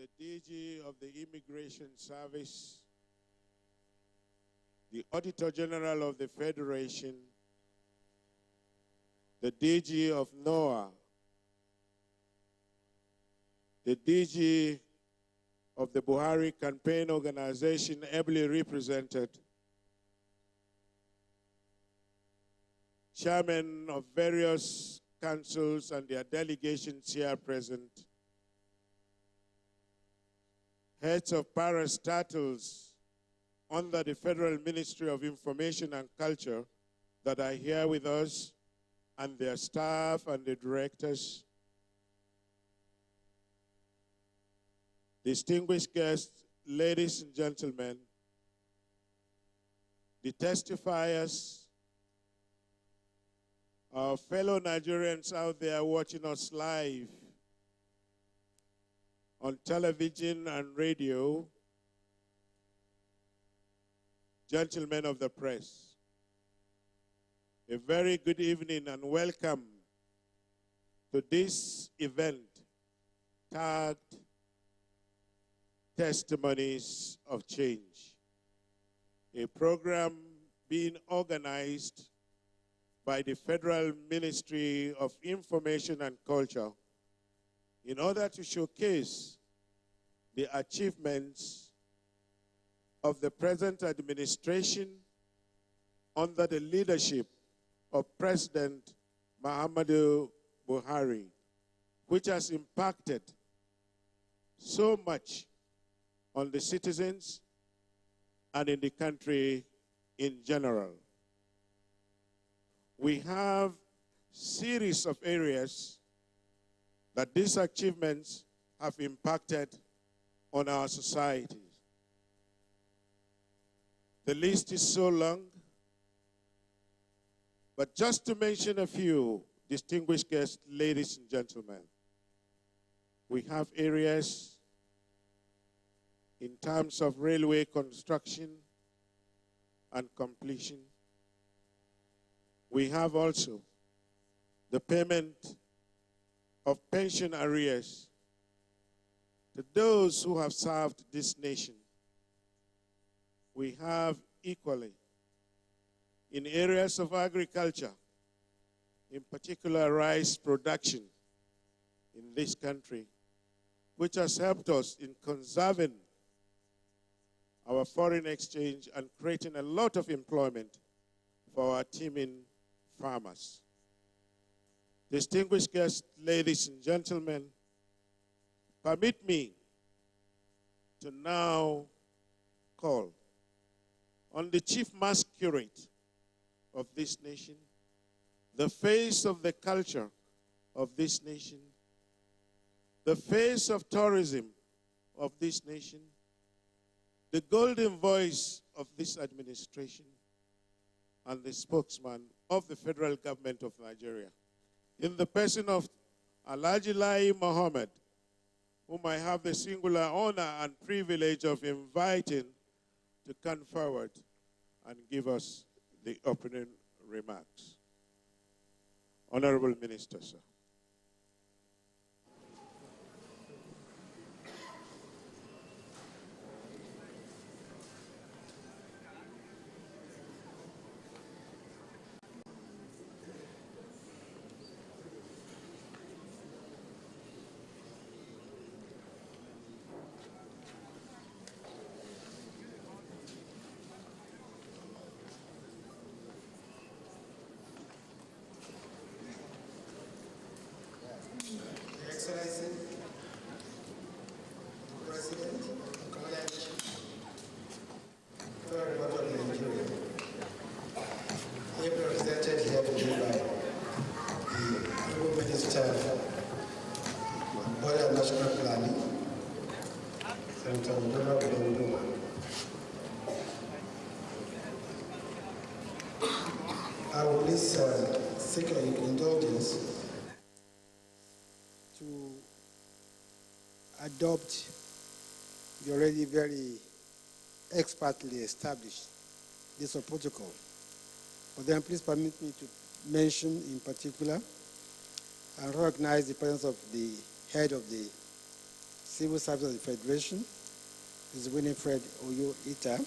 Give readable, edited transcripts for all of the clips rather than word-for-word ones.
the DG of the Immigration Service, the Auditor General of the Federation, the DG of NOAA, the DG of the Buhari Campaign Organization, ably represented, chairmen of various councils and their delegations here present, heads of parastatals under the Federal Ministry of Information and Culture that are here with us, and their staff and the directors, distinguished guests, ladies and gentlemen, the testifiers, our fellow Nigerians out there watching us live on television and radio, gentlemen of the press, a very good evening and welcome to this event tagged Testimonies of Change, a program being organized by the Federal Ministry of Information and Culture in order to showcase the achievements of the present administration under the leadership of President Muhammadu Buhari, which has impacted so much on the citizens and in the country in general. We have a series of areas that these achievements have impacted on our societies. The list is so long, but just to mention a few, distinguished guests, ladies and gentlemen, we have areas in terms of railway construction and completion. We have also the payment of pension arrears to those who have served this nation. We have equally in areas of agriculture, in particular rice production in this country, which has helped us in conserving our foreign exchange and creating a lot of employment for our teeming farmers. Distinguished guests, ladies and gentlemen, permit me to now call on the Chief Mass Curate of this nation, the face of the culture of this nation, the face of tourism of this nation, the golden voice of this administration, and the spokesman of the federal government of Nigeria, in the person of Alhaji Lai Mohammed, whom I have the singular honor and privilege of inviting to come forward and give us the opening remarks. Honorable Minister, sir. Excellency, President, Commander-in-Chief, Federal Republic of Nigeria, here represented here today by the Honorable Minister of Border and National Planning, Senator Udoma Udoma. I will please seek your indulgence to adopt the already very expertly established list of protocol. But then please permit me to mention in particular and recognize the presence of the head of the Civil Service of the Federation, Ms. Winifred Oyo Ita,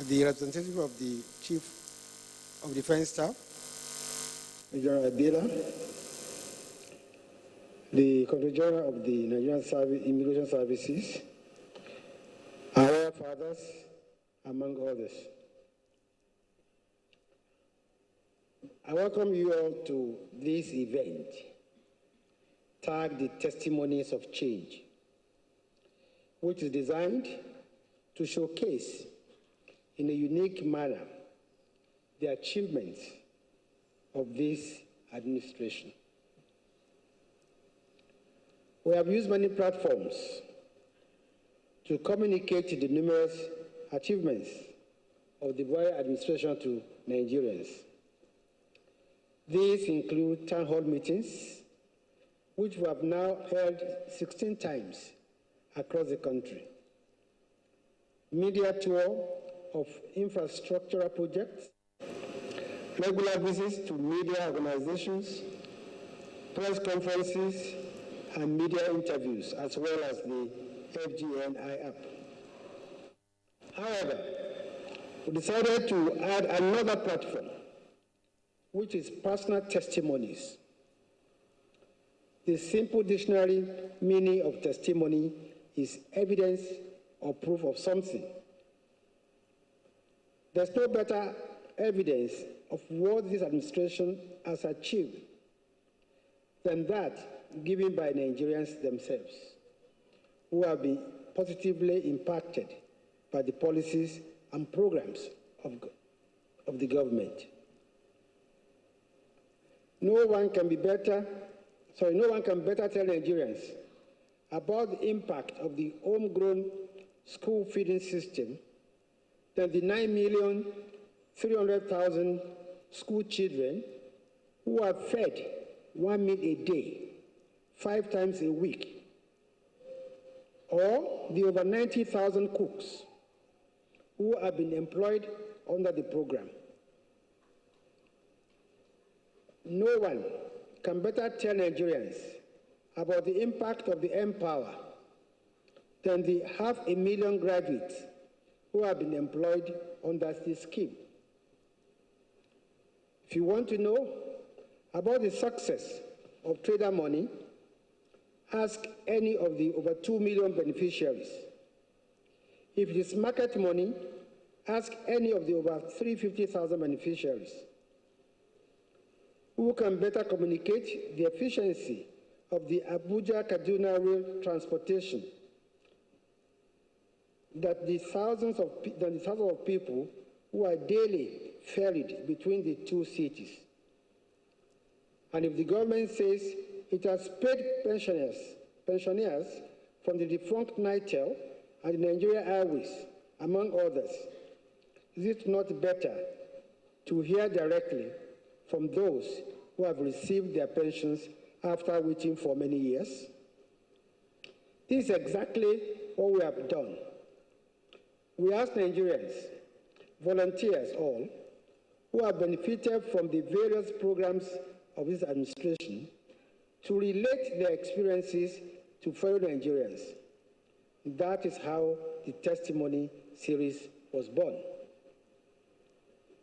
the representative of the Chief of Defense Staff, General Adela, the Controller General of the Nigerian Immigration Services, our fathers, among others. I welcome you all to this event, tagged the Testimonies of Change, which is designed to showcase in a unique manner the achievements of this administration. We have used many platforms to communicate the numerous achievements of the Buhari administration to Nigerians. These include town hall meetings, which we have now held 16 times across the country, media tour of infrastructural projects, regular visits to media organizations, press conferences, and media interviews, as well as the FGNI app. However, we decided to add another platform, which is personal testimonies. The simple dictionary meaning of testimony is evidence or proof of something. There's no better evidence of what this administration has achieved than that given by Nigerians themselves, who have been positively impacted by the policies and programs of the government. No one can better tell Nigerians about the impact of the homegrown school feeding system than the 9,300,000 school children who are fed 1 meal a day, 5 times a week, or the over 90,000 cooks who have been employed under the program. No one can better tell Nigerians about the impact of the Empower than the 500,000 graduates who have been employed under this scheme. If you want to know about the success of trader money, ask any of the over 2 million beneficiaries. If it is market money, ask any of the over 350,000 beneficiaries. Who can better communicate the efficiency of the Abuja-Kaduna rail transportation than the thousands of people who are daily ferried between the two cities? And if the government says it has paid pensioners from the defunct NITEL and the Nigeria Airways, among others, is it not better to hear directly from those who have received their pensions after waiting for many years? This is exactly what we have done. We asked Nigerians, volunteers all, who have benefited from the various programs of this administration, to relate their experiences to fellow Nigerians. That is how the testimony series was born.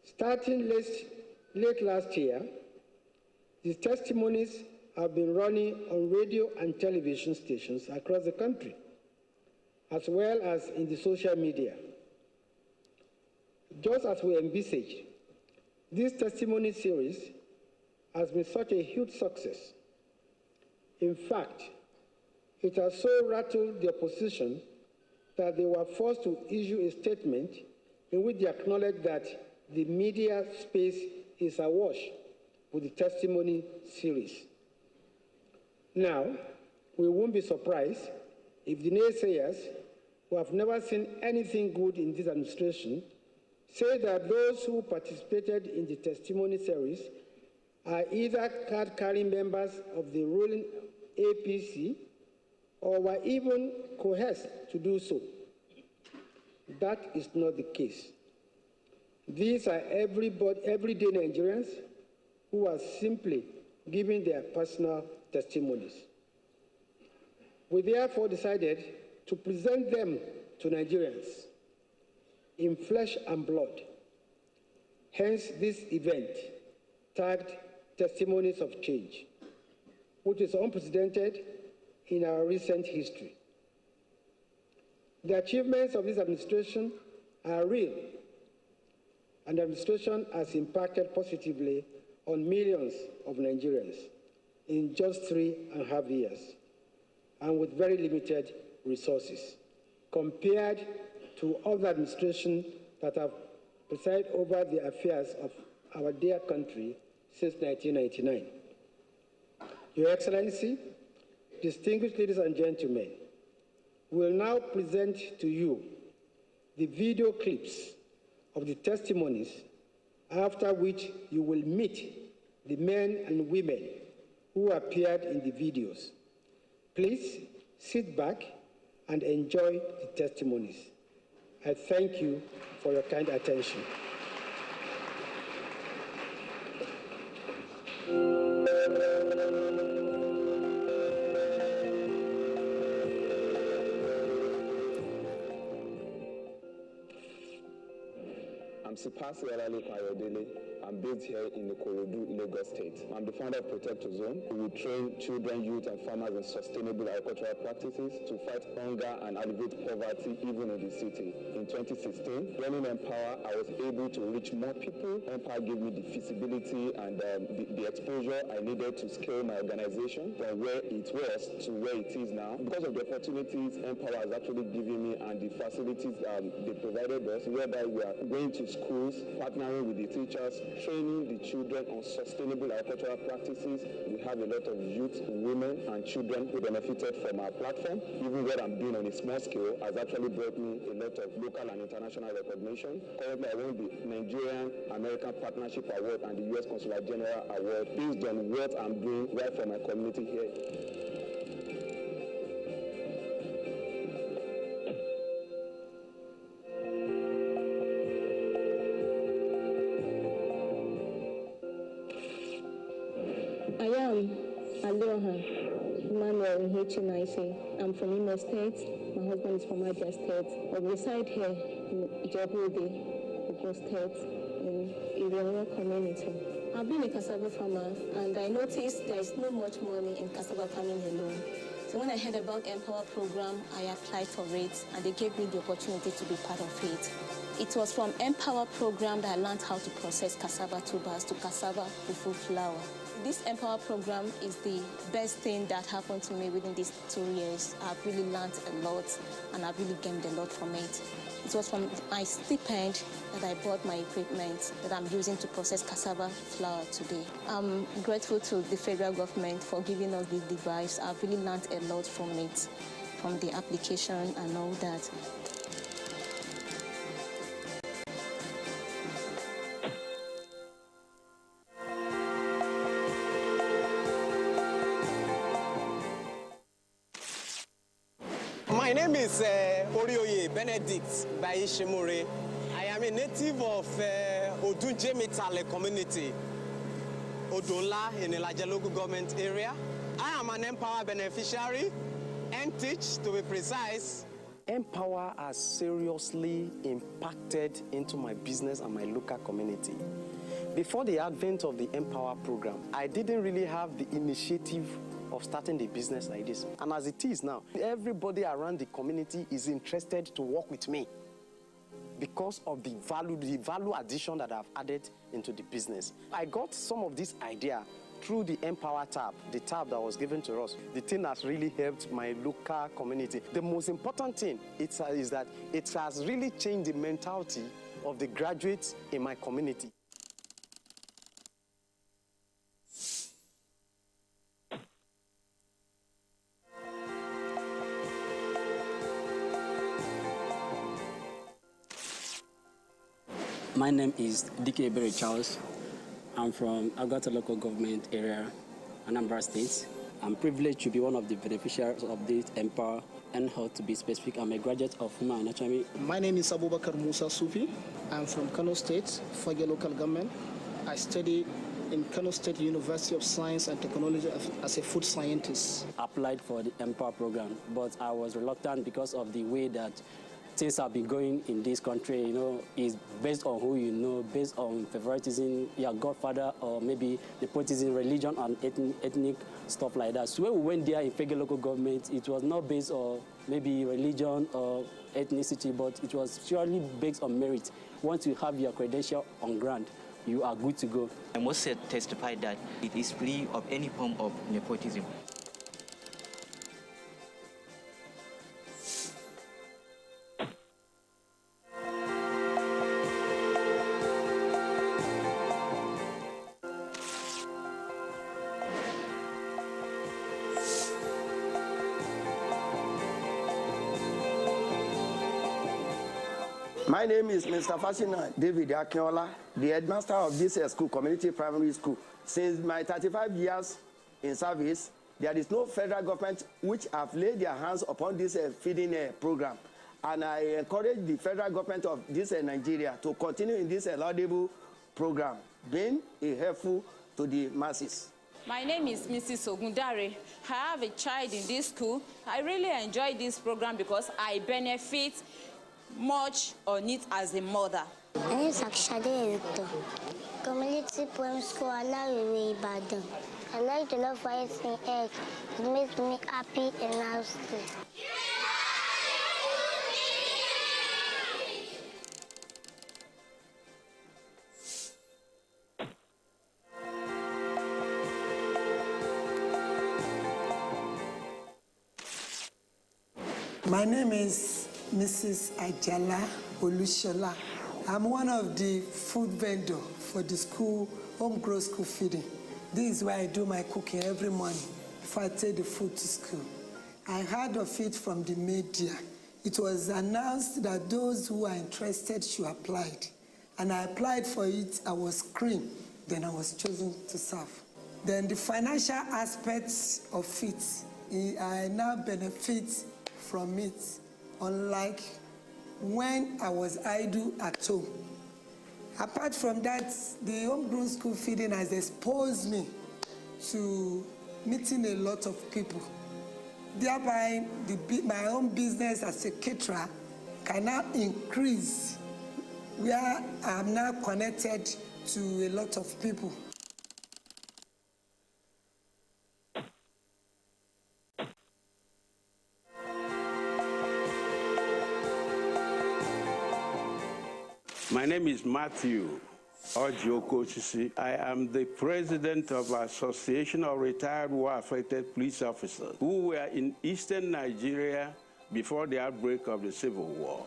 Starting late last year, these testimonies have been running on radio and television stations across the country, as well as in the social media. Just as we envisaged, this testimony series has been such a huge success. In fact, it has so rattled the opposition that they were forced to issue a statement in which they acknowledged that the media space is awash with the testimony series. Now, we won't be surprised if the naysayers, who have never seen anything good in this administration, say that those who participated in the testimony series are either card-carrying members of the ruling APC or were even coerced to do so. That is not the case. These are everyday Nigerians who are simply giving their personal testimonies. We therefore decided to present them to Nigerians in flesh and blood. Hence this event, tagged Testimonies of Change, which is unprecedented in our recent history. The achievements of this administration are real, and the administration has impacted positively on millions of Nigerians in just 3.5 years, and with very limited resources, compared to other administrations that have presided over the affairs of our dear country since 1999. Your Excellency, distinguished ladies and gentlemen, we will now present to you the video clips of the testimonies, after which you will meet the men and women who appeared in the videos. Please sit back and enjoy the testimonies. I thank you for your kind attention. I'm Sipasi Alali Kayodele. I'm based here in Ikorodu, Lagos State. I'm the founder of Protector Zone. We train children, youth, and farmers in sustainable agricultural practices to fight hunger and alleviate poverty even in the city. In 2016, running Empower, I was able to reach more people. Empower gave me the feasibility and the exposure I needed to scale my organization from where it was to where it is now. Because of the opportunities Empower has actually given me and the facilities they provided us, whereby we are going to schools, partnering with the teachers, training the children on sustainable agricultural practices. We have a lot of youth, women, and children who benefited from our platform. Even what I'm doing on a small scale has actually brought me a lot of local and international recognition. Currently, I won the Nigerian American Partnership Award and the US Consular General Award based on what I'm doing right for my community here. I am Aloha Emmanuel H.N.I.C. I'm from Imo State. My husband is from Abia State. But we reside here in Ijebu-Ode, Ogun State, in Ironwa community. I've been a cassava farmer, and I noticed there is not much money in cassava farming alone. So when I heard about Empower program, I applied for it, and they gave me the opportunity to be part of it. It was from Empower program that I learned how to process cassava tubers to cassava fufu flour. This Empower program is the best thing that happened to me within these 2 years. I've really learned a lot, and I've really gained a lot from it. It was from my stipend that I bought my equipment that I'm using to process cassava flour today. I'm grateful to the federal government for giving us this device. I've really learned a lot from it, from the application and all that. My name is Orioye Benedict Baishimure. I am a native of Odunje Mitale community, Odunla in the Ilaje local government area. I am an Empower beneficiary and teach, to be precise. Empower has seriously impacted into my business and my local community. Before the advent of the Empower program, I didn't really have the initiative of starting the business like this. And as it is now, everybody around the community is interested to work with me because of the value addition that I've added into the business. I got some of this idea through the Empower tab, the tab that was given to us. The thing has really helped my local community. The most important thing is that it has really changed the mentality of the graduates in my community. My name is Dike Ebere Charles. I'm from Agata local government area, Anambra State. I'm privileged to be one of the beneficiaries of this Empower, and how to be specific, I'm a graduate of Human Anatomy. My name is Abubakar Musa Sufi. I'm from Kano State, Fage local government. I study in Kano State University of Science and Technology as a food scientist. Applied for the Empower program, but I was reluctant because of the way that things have been going in this country. You know, is based on who you know, based on favoritism, your godfather, or maybe nepotism, religion, and ethnic stuff like that. So when we went there in Fege local government, it was not based on maybe religion or ethnicity, but it was surely based on merit. Once you have your credential on ground, you are good to go. I must testify that it is free of any form of nepotism. My name is Mr. Fasina David Akinola, the headmaster of this school, community primary school. Since my 35 years in service, there is no federal government which have laid their hands upon this feeding program. And I encourage the federal government of this Nigeria to continue in this laudable program, being helpful to the masses. My name is Mrs. Ogundare. I have a child in this school. I really enjoy this program because I benefit much on it as a mother. My name is Akshade Erito. Community Primary School, Alawiwe, Ibadan. I like to love rice and egg. It makes me happy and healthy. My name is Mrs. Ajala Olushola. I'm one of the food vendors for the school, home-grown school feeding. This is where I do my cooking every morning before I take the food to school. I heard of it from the media. It was announced that those who are interested should apply. And I applied for it, I was screened, then I was chosen to serve. Then the financial aspects of it, I now benefit from it, unlike when I was idle at home. Apart from that, the homegrown school feeding has exposed me to meeting a lot of people. Thereby, my own business as a caterer can now increase, where I'm now connected to a lot of people. My name is Matthew Ojioko. I am the president of Association of Retired War-Affected Police Officers who were in eastern Nigeria before the outbreak of the Civil War.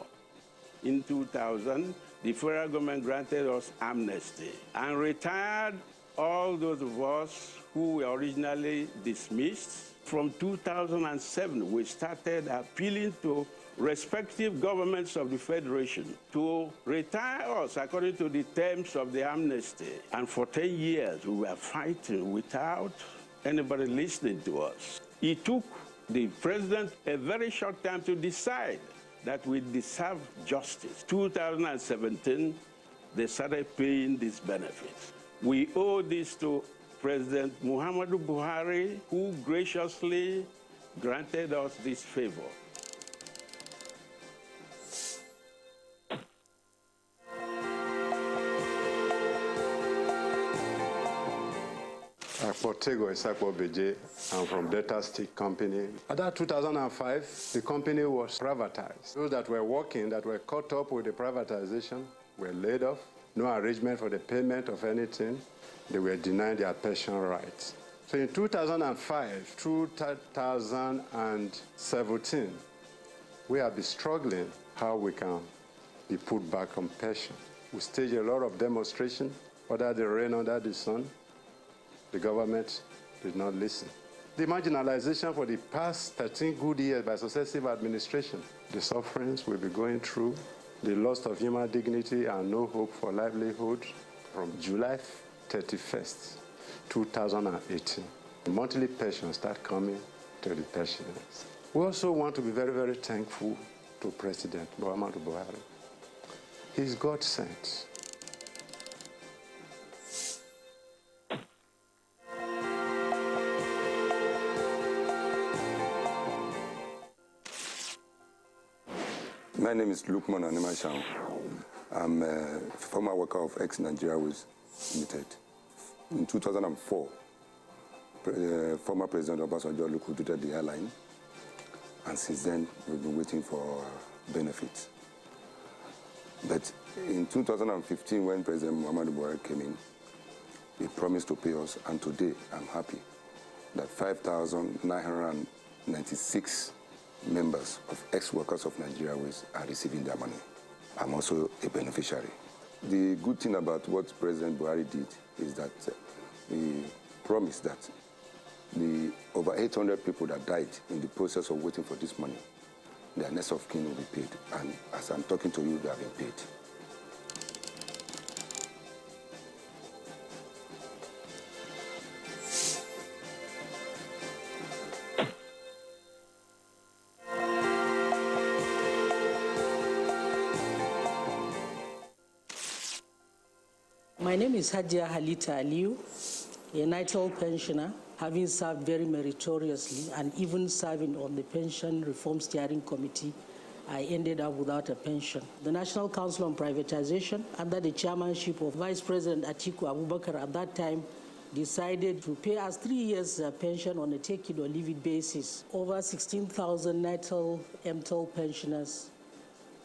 In 2000, the federal government granted us amnesty and retired all those of us who were originally dismissed. From 2007, we started appealing to respective governments of the Federation to retire us according to the terms of the amnesty. And for 10 years, we were fighting without anybody listening to us. It took the president a very short time to decide that we deserve justice. 2017, they started paying these benefits. We owe this to President Muhammadu Buhari, who graciously granted us this favor. Portego Isakwo Beje. I'm from Delta State Company. At that 2005, the company was privatized. Those that were working, that were caught up with the privatization, were laid off. No arrangement for the payment of anything. They were denied their pension rights. So in 2005 through 2017, we have been struggling how we can be put back on pension. We staged a lot of demonstrations, under the rain, under the sun. The government did not listen. The marginalization for the past 13 good years by successive administration, the sufferings we'll be going through, the loss of human dignity and no hope for livelihood from July 31st, 2018. The monthly pensions start coming to the pensioners. We also want to be very, very thankful to President Muhammadu Buhari. He's God sent. My name is Lukman Animasham. I'm a former worker of ex-Nigeria Airways Limited. In 2004, former President Obasanjo liquidated the airline, and since then we've been waiting for benefits. But in 2015, when President Muhammadu Buhari came in, he promised to pay us, and today I'm happy that 5,996 members of ex-workers of Nigeria Airways are receiving their money. I'm also a beneficiary. The good thing about what President Buhari did is that he promised that the over 800 people that died in the process of waiting for this money, their next of kin will be paid. And as I'm talking to you, they have been paid. My name is Hadia Halita Aliu, a NITEL pensioner, having served very meritoriously and even serving on the Pension Reform Steering Committee. I ended up without a pension. The National Council on Privatization, under the chairmanship of Vice President Atiku Abubakar at that time, decided to pay us 3 years pension on a take it or leave it basis. Over 16,000 NITEL MTEL pensioners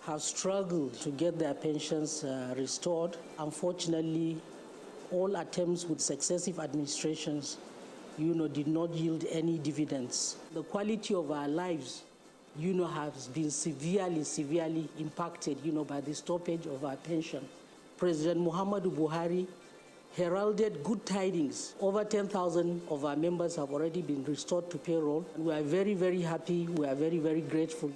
have struggled to get their pensions restored. Unfortunately, all attempts with successive administrations, did not yield any dividends. The quality of our lives, has been severely impacted, by the stoppage of our pension. President Muhammadu Buhari heralded good tidings. Over 10,000 of our members have already been restored to payroll, and we are very, very happy. We are very, very grateful.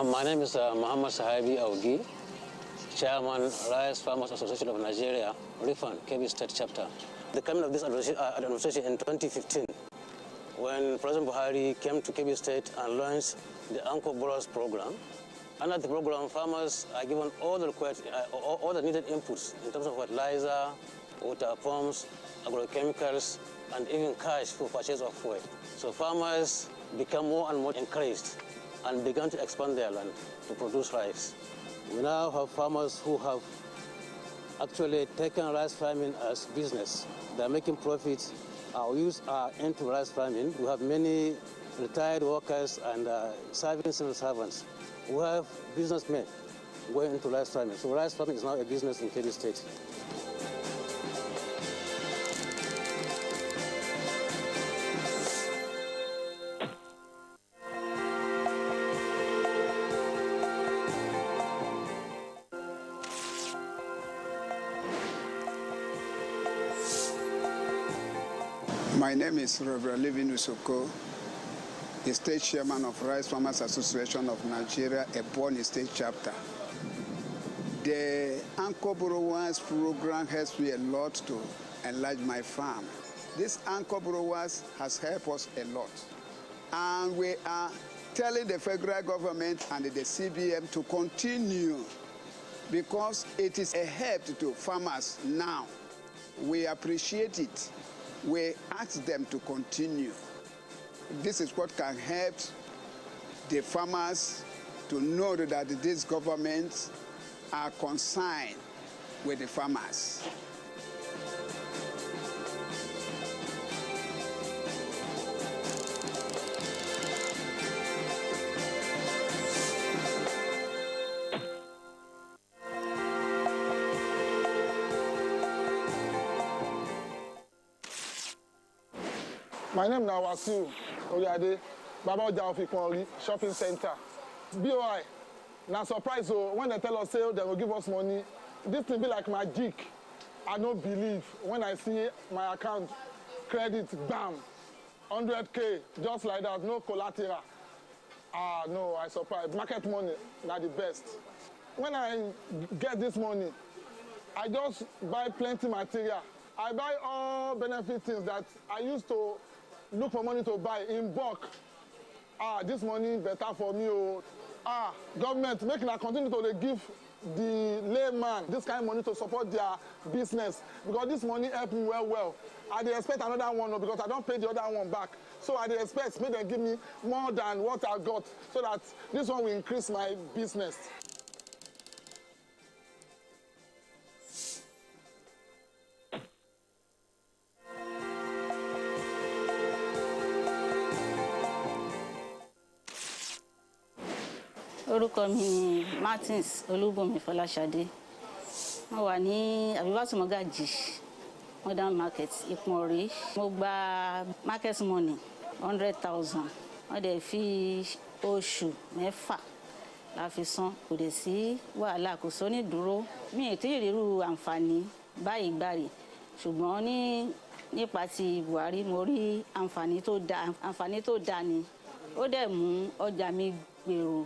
My name is Muhammad Sahabi Augi, Chairman, Rice Farmers Association of Nigeria, Rifan, Kebbi State Chapter. The coming of this administration in 2015, when President Buhari came to Kebbi State and launched the Anchor Borrowers Program. Under the program, farmers are given all the required, all the needed inputs in terms of fertilizer, water pumps, agrochemicals, and even cash for purchase of fuel. So farmers become more and more encouraged and began to expand their land to produce rice. We now have farmers who have actually taken rice farming as business. They're making profits. Our youth are into rice farming. We have many retired workers and serving civil servants. We have businessmen going into rice farming. So rice farming is now a business in Kebbi State. My name is Reverend Livin Usoko, the State Chairman of Rice Farmers Association of Nigeria, Ebonyi State Chapter. The Anchor Borrowers Program helps me a lot to enlarge my farm. This Anchor Borrowers has helped us a lot. And we are telling the federal government and the CBM to continue because it is a help to farmers now. We appreciate it. We ask them to continue. This is what can help the farmers to know that these governments are concerned with the farmers. My name is Nawasiu Oyade, Baba Oja Shopping Center. BOI, now surprise, so when they tell us they will give us money, this thing be like magic. I don't believe when I see my account credit, bam, 100K, just like that, no collateral. No, I surprise. Market money, not the best. When I get this money, I just buy plenty material. I buy all benefit things that I used to look for money to buy in bulk. This money better for me. Government, make it continue to give the layman this kind of money to support their business, because this money help me well. I dey expect another one because I don't pay the other one back. So I dey expect may they give me more than what I got so that this one will increase my business. Orúkọ mi Martins Olúbùnmi Fọláṣadé. Mo wà ní Abibatu Mogaji Modern Market Ìpọ̀nrí. Mo gba market money 100,000. Wọ́n dẹ̀ fi oṣù 6 la fi san. Kò dẹ̀ sí wàhálà, kò sọ ní dúró. Mi ò tí ì rírú àǹfààní báyìí gbàrí. Ṣùgbọ́n nípa ti Buhari mo rí àǹfààní tó dáa ni. Ó dẹ̀ mú ọjà mi gbèrú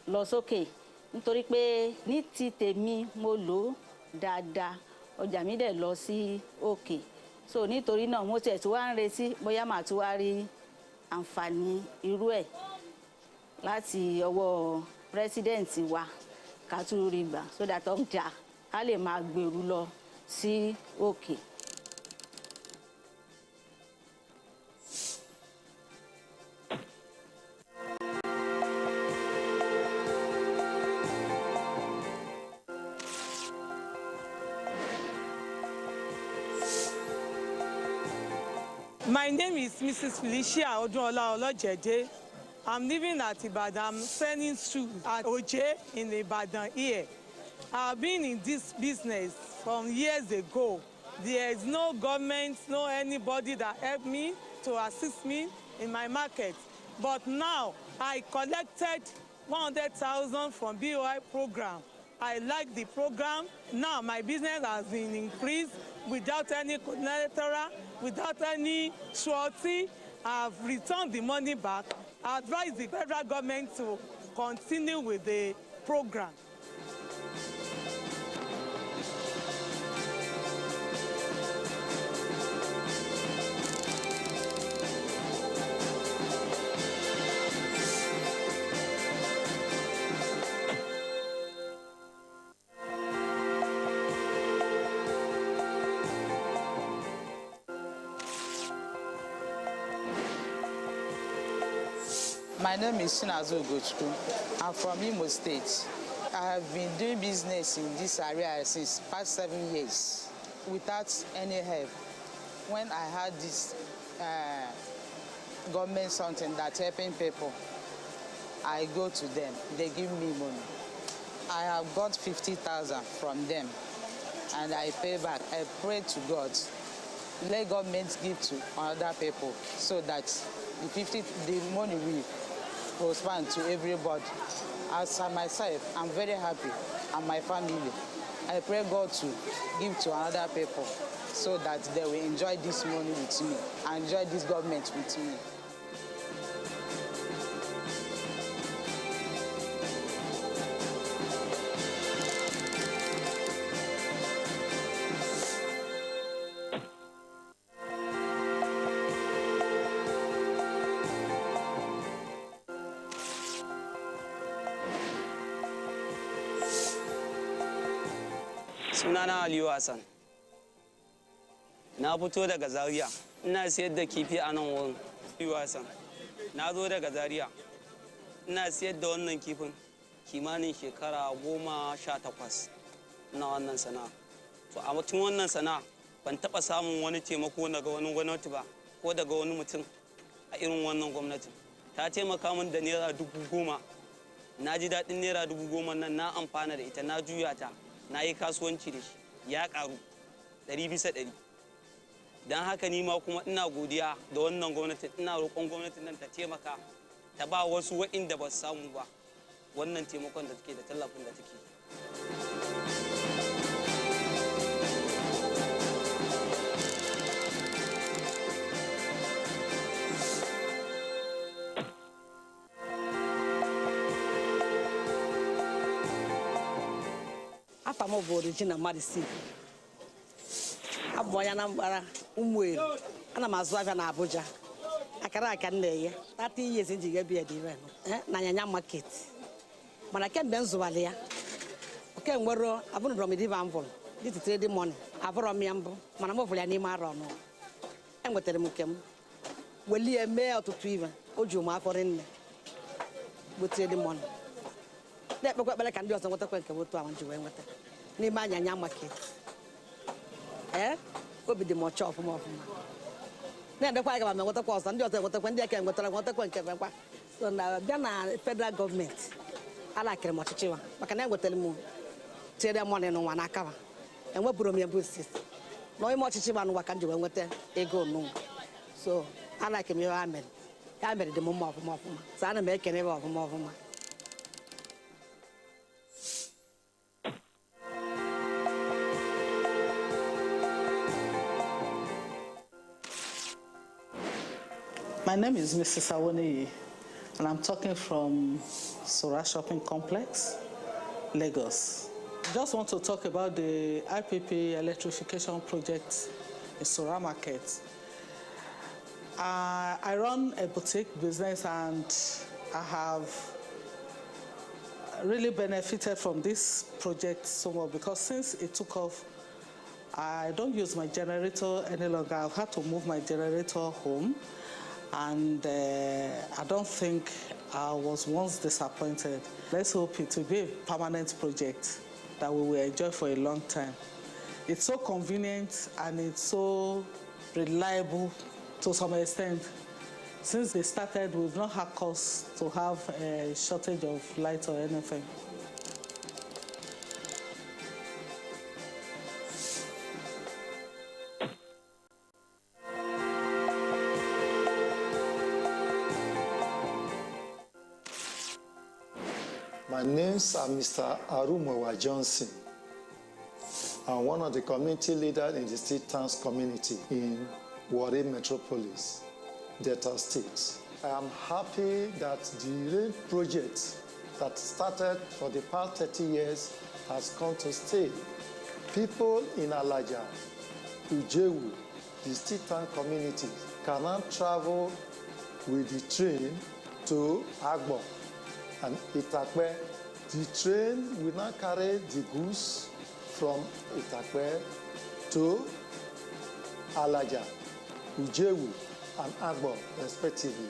lọ sókè nítorí pé ní ti tèmi mo lò dáadáa ọjà mi dẹ̀ lọ sí òkè. So nítorí náà mo tiẹ̀ tí wá ń retí bóyá màá tún wá rí àǹfààní irú ẹ̀ láti ọwọ́ president wa ká tún rí gbà so that ọjà ká lè máa gbèrú lọ sí òkè. My name is Mrs. Felicia Odunola Olojede. I'm living at Ibadan. I'm selling shoes at Oje in Ibadan here. I've been in this business from years ago. There is no government, no anybody that helped me to assist me in my market. But now I collected 100,000 from BOI program. I like the program. Now my business has been increased without any collateral, without any surety. I've returned the money back. I advise the federal government to continue with the program. My name is Shinazu Gochku. I'm from Imo State. I have been doing business in this area since past 7 years without any help. When I had this government something that's helping people, I go to them. They give me money. I have got 50,000 from them, and I pay back. I pray to God, let government give to other people so that the money will correspond to everybody. As I myself, I'm very happy, and my family. I pray God to give to other people so that they will enjoy this money with me and enjoy this government with me. Sunana Aliyu Hassan. Na fito daga Zaria. Ina siyar da kifi a nan wurin. Aliyu Hassan. Na zo daga Zaria. Ina siyar da wannan kifin kimanin shekara 18 na wannan sana'a. To a cikin wannan sana'a ban taɓa samun wani taimako daga wani gwamnati ba ko daga wani mutum a irin wannan gwamnatin. Ta taimaka min da naira 10,000. Na ji daɗin naira 10,000 nan, na amfana da ita, na juya ta. Na yi kasuwanci da shi ya karu 100%. Don haka ni ma kuma ina godiya da wannan gwamnati, ina roƙon gwamnatin nan ta taimaka ta ba wasu waɗanda ba su samu ba wannan taimakon da take da tallafin da take. After my board, Regina Madison. I'm going to Anambra, Umueri, and I'm as well in Abuja. I can lay 30 years in the Gabia Divan, Nanya Market. When I came Benzualia, Ken wero abun ro me di banvol. This trading money. Avoro me ambo. Mana mo vole ani ma ro no. Enwetere mu kem. Weli eme otutu even. Oju ma afore nne. Bo trading money. Na ekpekwa bele kan di oso nweta kwenke wotu awon ji we nweta. Ni ma nyanya market. Obi di mo chop mo ofuma. Na ndekwa ga ma nweta kwa oso ndi oso nweta kwa ndi eke nweta kwenke kwa. So na bia na federal government ala kere mo chichiwa. Maka na nwetele mu trading money no wana akawa. Enwe buru m ebe sis. No imo chichiwa no waka nji we nweta ego no. So ala kere me amen. Ya mere di mo mo ofuma. So ana me ekene be ofuma. My name is Mrs. Awoniyi, and I'm talking from Sora Shopping Complex, Lagos. I just want to talk about the IPP electrification project in Sora Market. I run a boutique business, and I have really benefited from this project so much because since it took off, I don't use my generator any longer. I've had to move my generator home. And I don't think I was once disappointed. Let's hope it will be a permanent project that we will enjoy for a long time. It's so convenient and it's so reliable to some extent. Since they started, we've not had cause to have a shortage of light or anything. My names are Mr. Arumewa Johnson. I'm one of the community leaders in the State Towns community in Warri Metropolis, Delta State. I am happy that the rail project that started for the past 30 years has come to stay. People in Alaja, Ujewu, the State Town community can now travel with the train to Agbo and Itakwe. The train will now carry the goods from Itakwe to Alaja, Ujewu, and Agbo, respectively.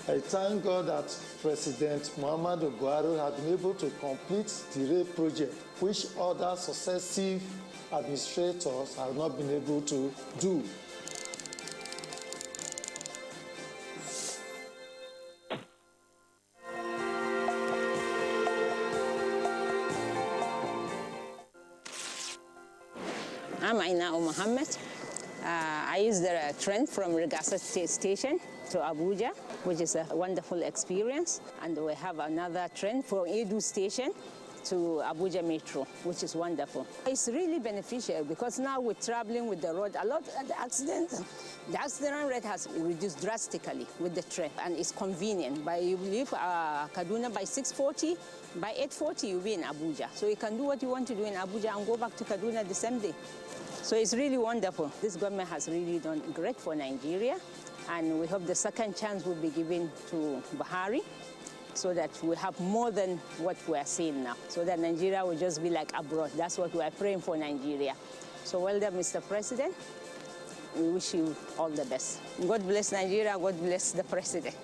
I thank God that President Muhammadu Buhari has been able to complete the rail project, which other successive administrators have not been able to do. I'm Aina Mohammed. I use the train from Regasa Station to Abuja, which is a wonderful experience. And we have another train from Edu Station to Abuja Metro, which is wonderful. It's really beneficial because now we're traveling with the road. A lot of the accident rate has reduced drastically with the train, and it's convenient. You leave Kaduna by 6:40, by 8:40 you'll be in Abuja. So you can do what you want to do in Abuja and go back to Kaduna the same day. So it's really wonderful. This government has really done great for Nigeria, and we hope the second chance will be given to Buhari, so that we have more than what we are seeing now, so that Nigeria will just be like abroad. That's what we are praying for Nigeria. So well done, Mr. President. We wish you all the best. God bless Nigeria. God bless the President.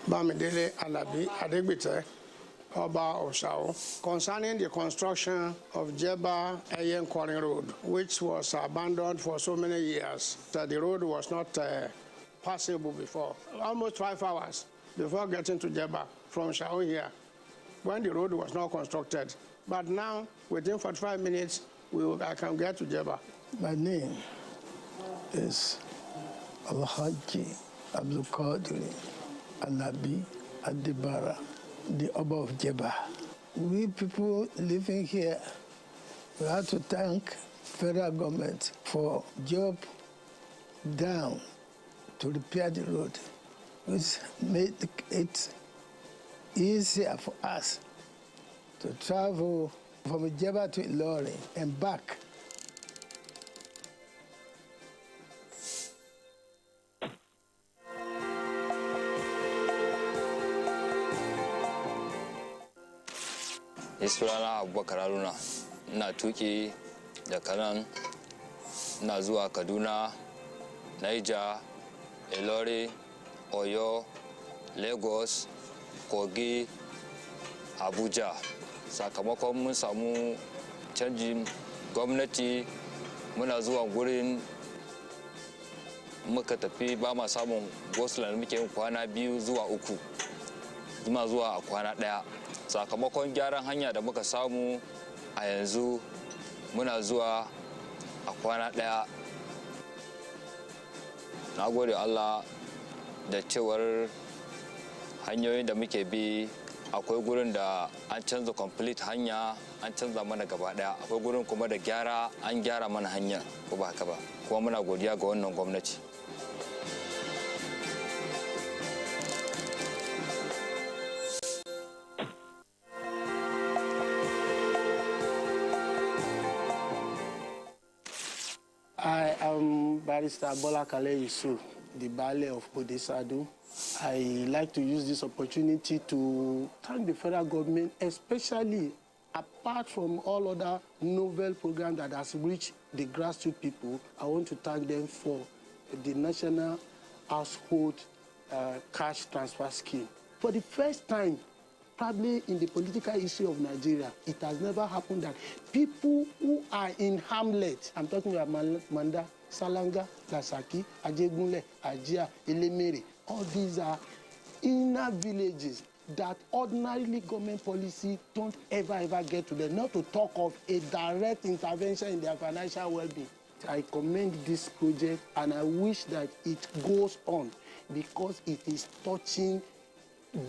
Bamidele Alabi Adegbite, Oba Osao, concerning the construction of Jeba Eyen-Kwarin Road, which was abandoned for so many years that the road was not passable before. Almost 5 hours before getting to Jeba from Shao here, when the road was not constructed. But now, within 45 minutes, I can get to Jeba. My name is Alhaji Abdul Qadir Alabi Adibara, the Oba of Jeba. We people living here, we have to thank federal government for job down to repair the road, which made it easier for us to travel from Jeba to Ilorin and back. Sunana Abubakar Haruna, ina tuki daga nan ina zuwa Kaduna, Niger, Ilori, Oyo, Lagos, Kogi, Abuja. Sakamakon mun samu canjin gwamnati muna zuwa gurin muka tafi ba ma samun gosulan muke yin kwana 2 zuwa 3 zuma zuwa a kwana 1. Sakamakon gyaran hanya da muka samu a yanzu muna zuwa a kwana 1. Na gode Allah da cewar hanyoyin da muke bi akwai gurin da an canza complete hanya an canza mana gaba daya, akwai gurin kuma da gyara an gyara mana hanya ko ba haka ba, kuma muna godiya ga wannan gwamnati. I am Barrister Bola Kale Yusuf, the Baale of Bodesadu. I like to use this opportunity to thank the federal government, especially apart from all other novel programs that has reached the grassroots people. I want to thank them for the National Household Cash Transfer Scheme. For the first time, probably in the political history of Nigeria, it has never happened that people who are in hamlets, I'm talking about Manda, Salanga, Lasaki, Ajegunle, Ajia, Elemere, all these are inner villages that ordinarily government policy don't ever get to them, not to talk of a direct intervention in their financial well-being. I commend this project and I wish that it goes on because it is touching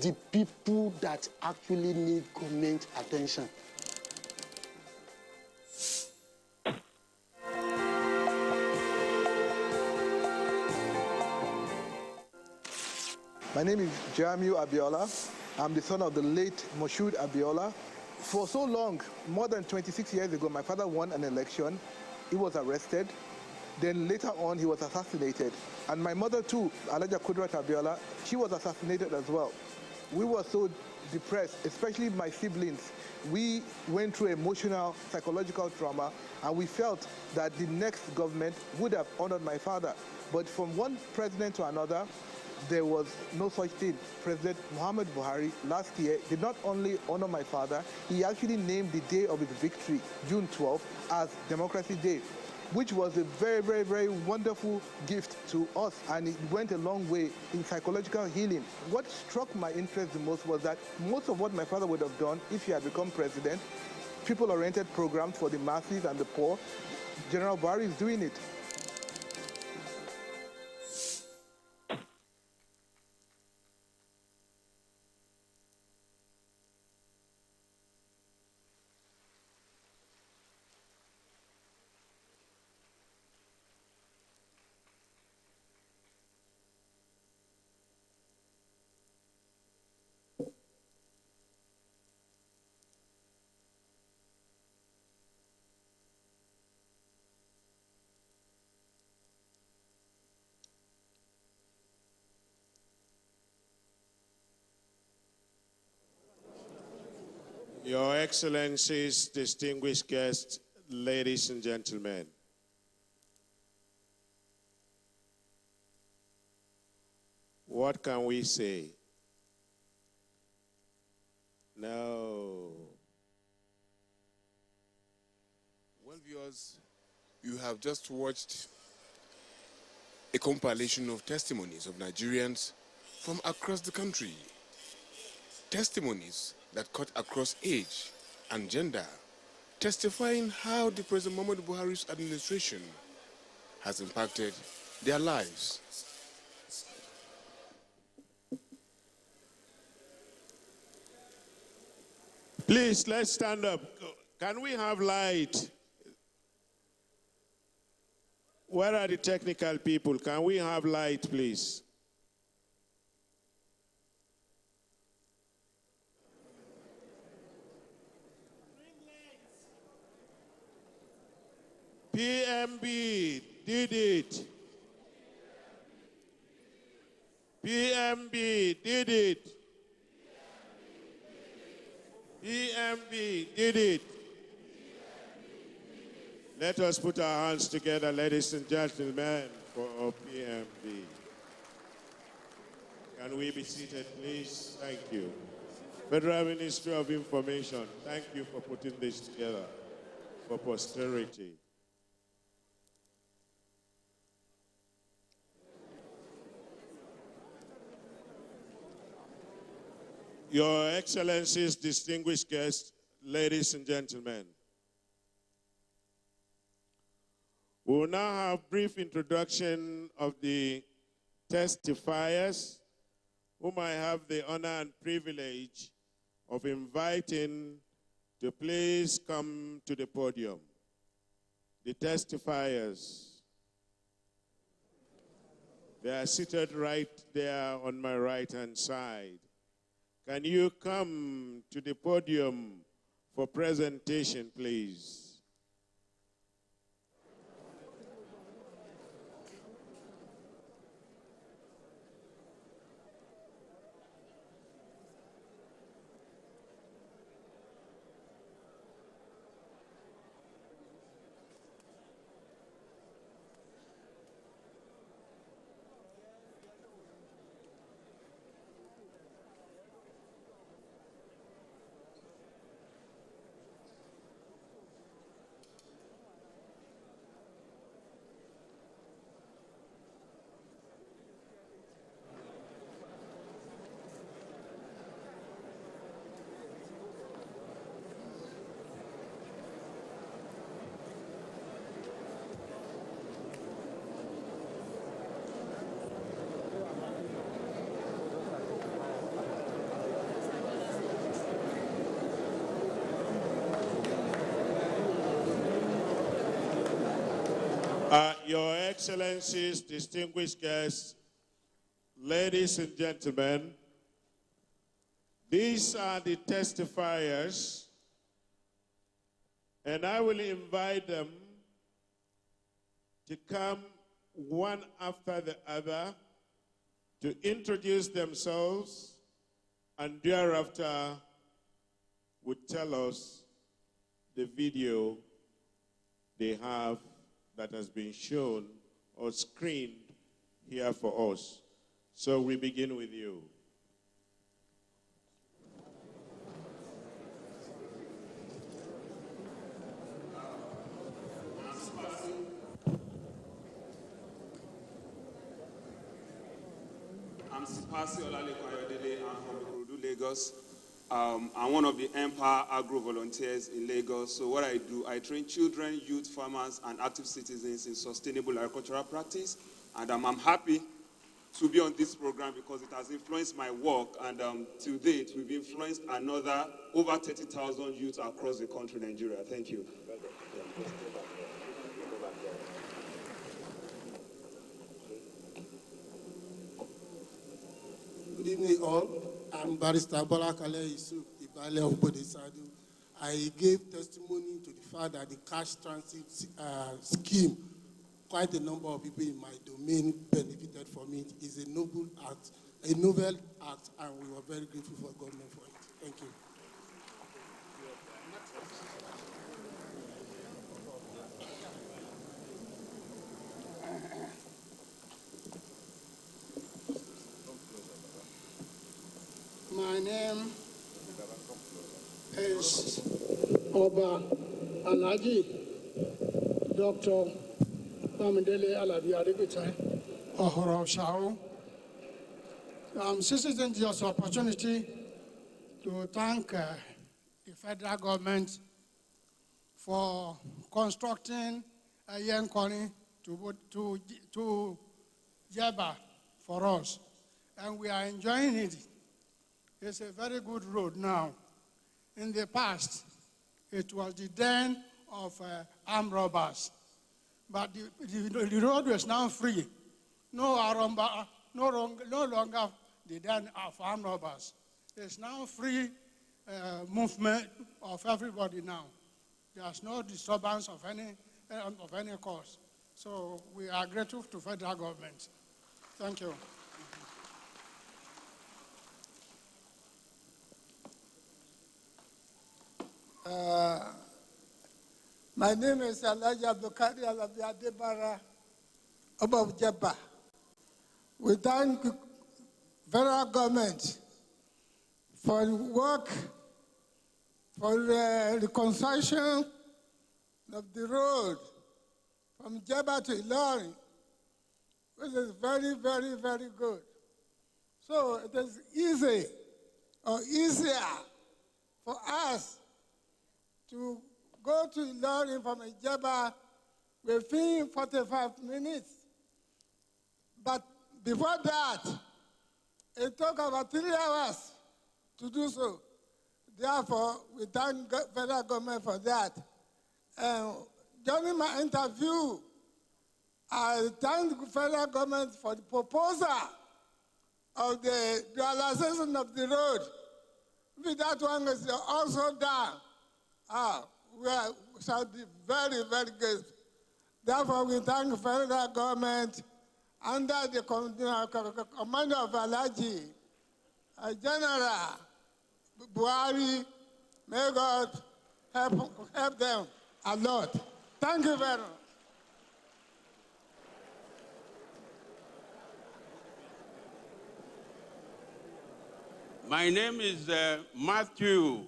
the people that actually need government attention. My name is Jamiu Abiola. I'm the son of the late Moshood Abiola. For so long, more than 26 years ago, my father won an election. He was arrested. Then later on, he was assassinated. And my mother too, Alaja Kudrat Abiola, she was assassinated as well. We were so depressed, especially my siblings. We went through emotional, psychological trauma, and we felt that the next government would have honored my father. But from one president to another, there was no such thing. President Muhammad Buhari last year did not only honor my father, he actually named the day of his victory, June 12th, as Democracy Day, which was a very wonderful gift to us, and it went a long way in psychological healing. What struck my interest the most was that most of what my father would have done if he had become president, people-oriented programs for the masses and the poor, General Buhari is doing it. Your Excellencies, distinguished guests, ladies and gentlemen. What can we say? No. Well, viewers, you have just watched a compilation of testimonies of Nigerians from across the country. Testimonies that cut across age and gender, testifying how the President Muhammadu Buhari's administration has impacted their lives. Please, let's stand up. Can we have light? Where are the technical people? Can we have light, please? PMB did it. PMB did it. PMB did it. Let us put our hands together, ladies and gentlemen, for PMB. Can we be seated, please? Thank you. Federal Ministry of Information, thank you for putting this together for posterity. Your Excellencies, distinguished guests, ladies and gentlemen, we will now have brief introduction of the testifiers, whom I have the honor and privilege of inviting to please come to the podium. The testifiers. They are seated right there on my right-hand side. Can you come to the podium for presentation, please? Your Excellencies, distinguished guests, ladies and gentlemen, these are the testifiers, and I will invite them to come one after the other to introduce themselves, and thereafter would tell us the video they have that has been shown or screened here for us. So we begin with you. I'm Sipasi Olaleko Ayodele. I'm from Ikorodu, Lagos. I'm one of the Empire Agro volunteers in Lagos. So what I do, I train children, youth, farmers, and active citizens in sustainable agricultural practice. And I'm happy to be on this program because it has influenced my work. And to date, we've influenced another over 30,000 youths across the country, Nigeria. Thank you. Good evening, all. I'm Barrister Bola Kale Yusuf, the Baale of Bodesadu. I gave testimony to the fact that the cash transit scheme, quite a number of people in my domain benefited from it. It's a noble act, a novel act, and we were very grateful for government for it. Thank you. My name is Oba Alhaji Dr. Bamidele Alabi Adegbite Ohoro Shao. I'm seizing this opportunity to thank the federal government for constructing a Yankoni to Jeba for us, and we are enjoying it. It's a very good road now. In the past, it was the den of armed robbers. But the road was now free. No longer the den of armed robbers. There's now free movement of everybody now. There's no disturbance of of any cause. So we are grateful to federal government. Thank you. My name is Elijah Abdulkari Adebara of Jebba. We thank federal government for the work, for the reconstruction of the road from Jebba to Ilorin, which is very, very, very good. So it is easy or easier for us to go to Ilorin from Jebba within 45 minutes. But before that, it took about 3 hours to do so. Therefore, we thank federal government for that. During my interview, I thank the federal government for the proposal of the realization of the road. If that one is also done, we shall be very, very good. Therefore, we thank the federal government under the command of Alaji, General Buhari. May God help them a lot. Thank you very much. My name is Matthew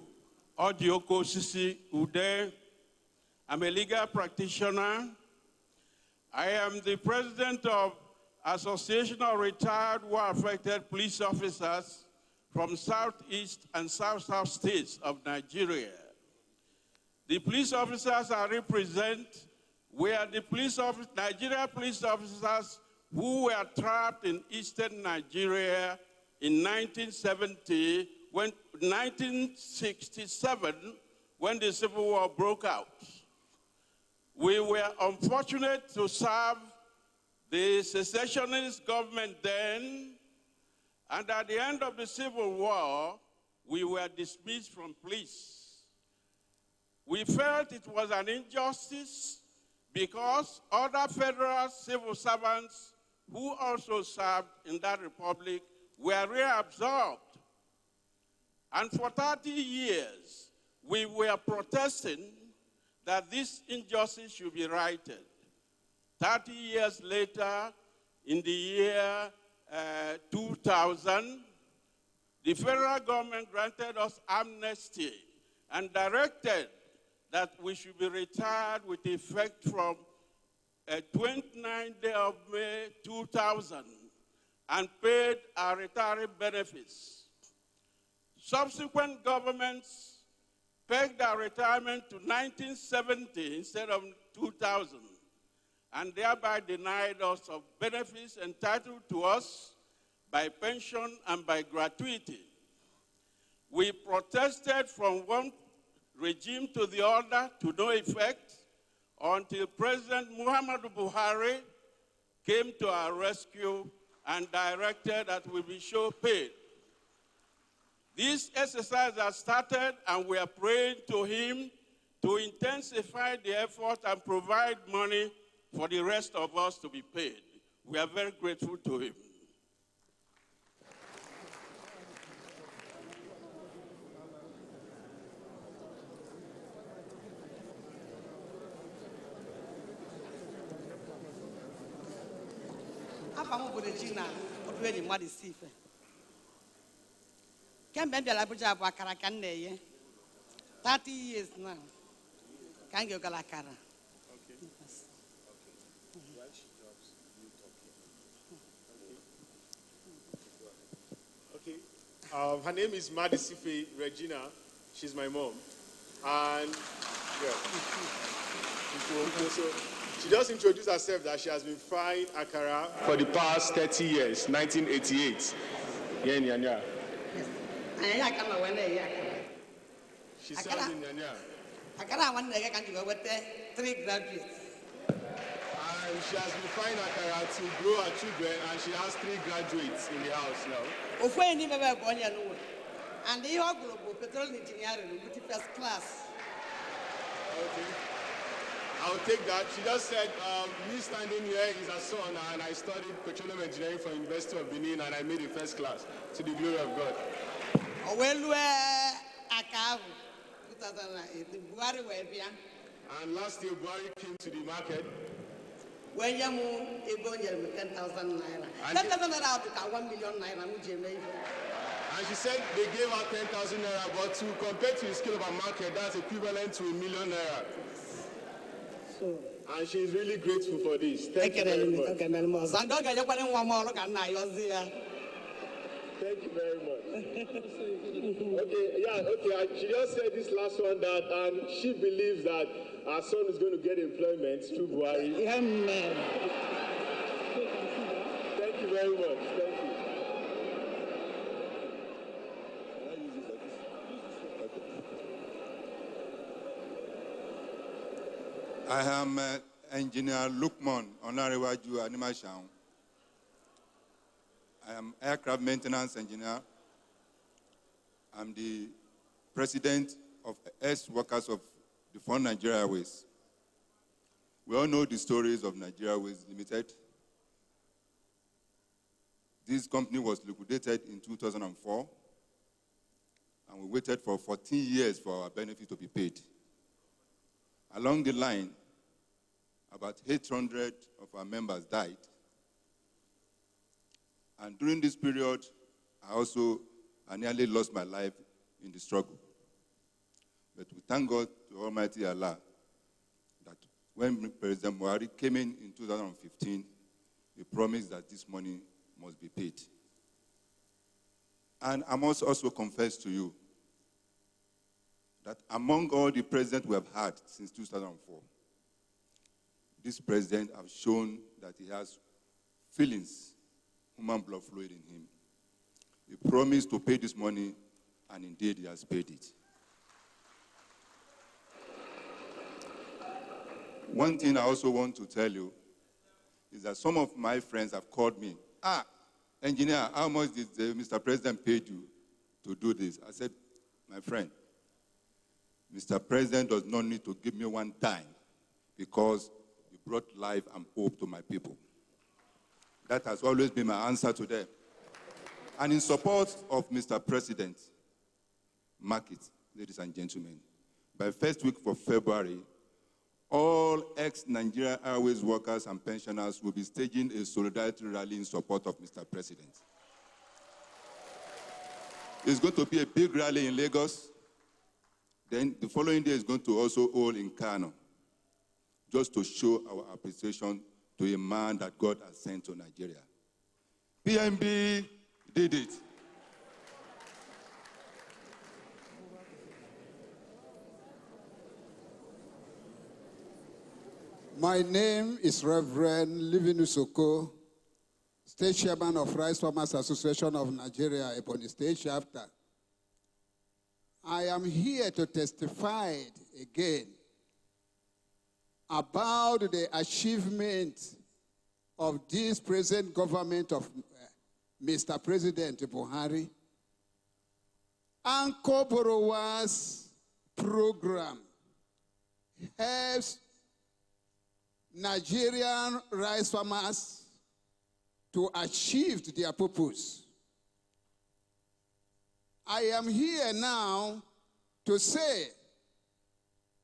Odioko Sisi Ude. I'm a legal practitioner. I am the president of Association of Retired War-Affected Police Officers from Southeast and South-South states of Nigeria. The police officers I represent were the Nigeria police officers who were trapped in eastern Nigeria in 1967, when the Civil War broke out. We were unfortunate to serve the secessionist government then, and at the end of the Civil War, we were dismissed from police. We felt it was an injustice because other federal civil servants who also served in that republic were reabsorbed. And for 30 years, we were protesting that this injustice should be righted. 30 years later, in the year 2000, the federal government granted us amnesty and directed that we should be retired with effect from 29th day of May 2000 and paid our retirement benefits. Subsequent governments pegged our retirement to 1970 instead of 2000, and thereby denied us of benefits entitled to us by pension and by gratuity. We protested from one regime to the other to no effect until President Muhammadu Buhari came to our rescue and directed that we be sure paid. This exercise has started, and we are praying to him to intensify the effort and provide money for the rest of us to be paid. We are very grateful to him. Kemgbe m bịara Abuja bụ akara ka m na-eye 30 years now ka m ga-egala akara. Okay. Her name is Madisife Regina. She's my mom. And yeah. So she just introduced herself that she has been frying akara for the past 30 years, 1988. Yeah, in Nyanya. She served in Nyanya. Akara one day can you with 3 graduates. And she has been frying akara to grow her children, and she has 3 graduates in the house now. And the group petrol engineering with first class. Okay. I'll take that. She just said, me standing here is her son, and I studied petroleum engineering from University of Benin, and I made it first class, to the glory of God. And last year, Buhari came to the market. When you move, 10,000 naira. 10,000 naira out of 1 million naira. And she said they gave her 10,000 naira, but to compare to the scale of our market, that's equivalent to 1 million naira. So, and she's really grateful for this. Thank you very much. Thank you very much. Okay. She just said this last one that she believes that our son is going to get employment through Buhari. Amen. Thank you very much. Thank you. I am Engineer Lukman Onarewaju Animashaun. I am aircraft maintenance engineer. I'm the president of S Workers of the Fund Nigeria Airways. We all know the stories of Nigeria Airways Limited. This company was liquidated in 2004, and we waited for 14 years for our benefit to be paid. Along the line, about 800 of our members died. And during this period, I nearly lost my life in the struggle. But we thank God to Almighty Allah that when President Buhari came in 2015, he promised that this money must be paid. And I must also confess to you that among all the presidents we have had since 2004, this president has shown that he has feelings, human blood fluid in him. He promised to pay this money, and indeed he has paid it. One thing I also want to tell you is that some of my friends have called me, engineer, how much did Mr. President pay you to do this? I said, my friend, Mr. President does not need to give me one dime because he brought life and hope to my people. That has always been my answer to them. And in support of Mr. President, mark it, ladies and gentlemen, by first week of February, all ex-Nigeria Airways workers and pensioners will be staging a solidarity rally in support of Mr. President. It's going to be a big rally in Lagos. Then the following day is going to also hold in Kano, just to show our appreciation to a man that God has sent to Nigeria. PMB did it. My name is Reverend Livinu Soko, State Chairman of Rice Farmers Association of Nigeria, Ebonyi State Chapter. I am here to testify again about the achievement of this present government of Mr. President Buhari. Anchor Borrowers Program helps Nigerian rice farmers to achieve their purpose. I am here now to say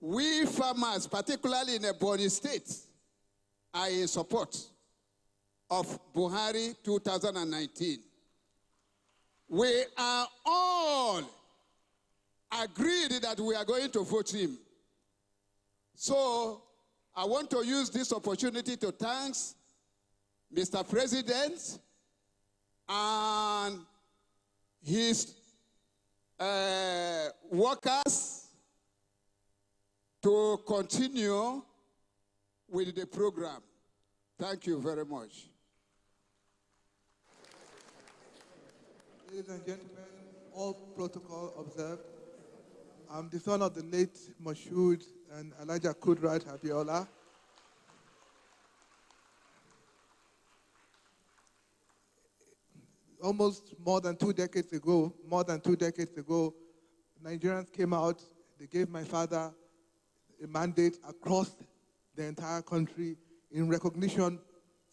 we farmers, particularly in Ebonyi State, are in support of Buhari 2019. We are all agreed that we are going to vote him. So I want to use this opportunity to thank Mr. President and his workers to continue with the program. Thank you very much. Ladies and gentlemen, all protocol observed. I'm the son of the late Moshood and Elijah Kudrat Abiola. Almost more than two decades ago, Nigerians came out, they gave my father a mandate across the entire country in recognition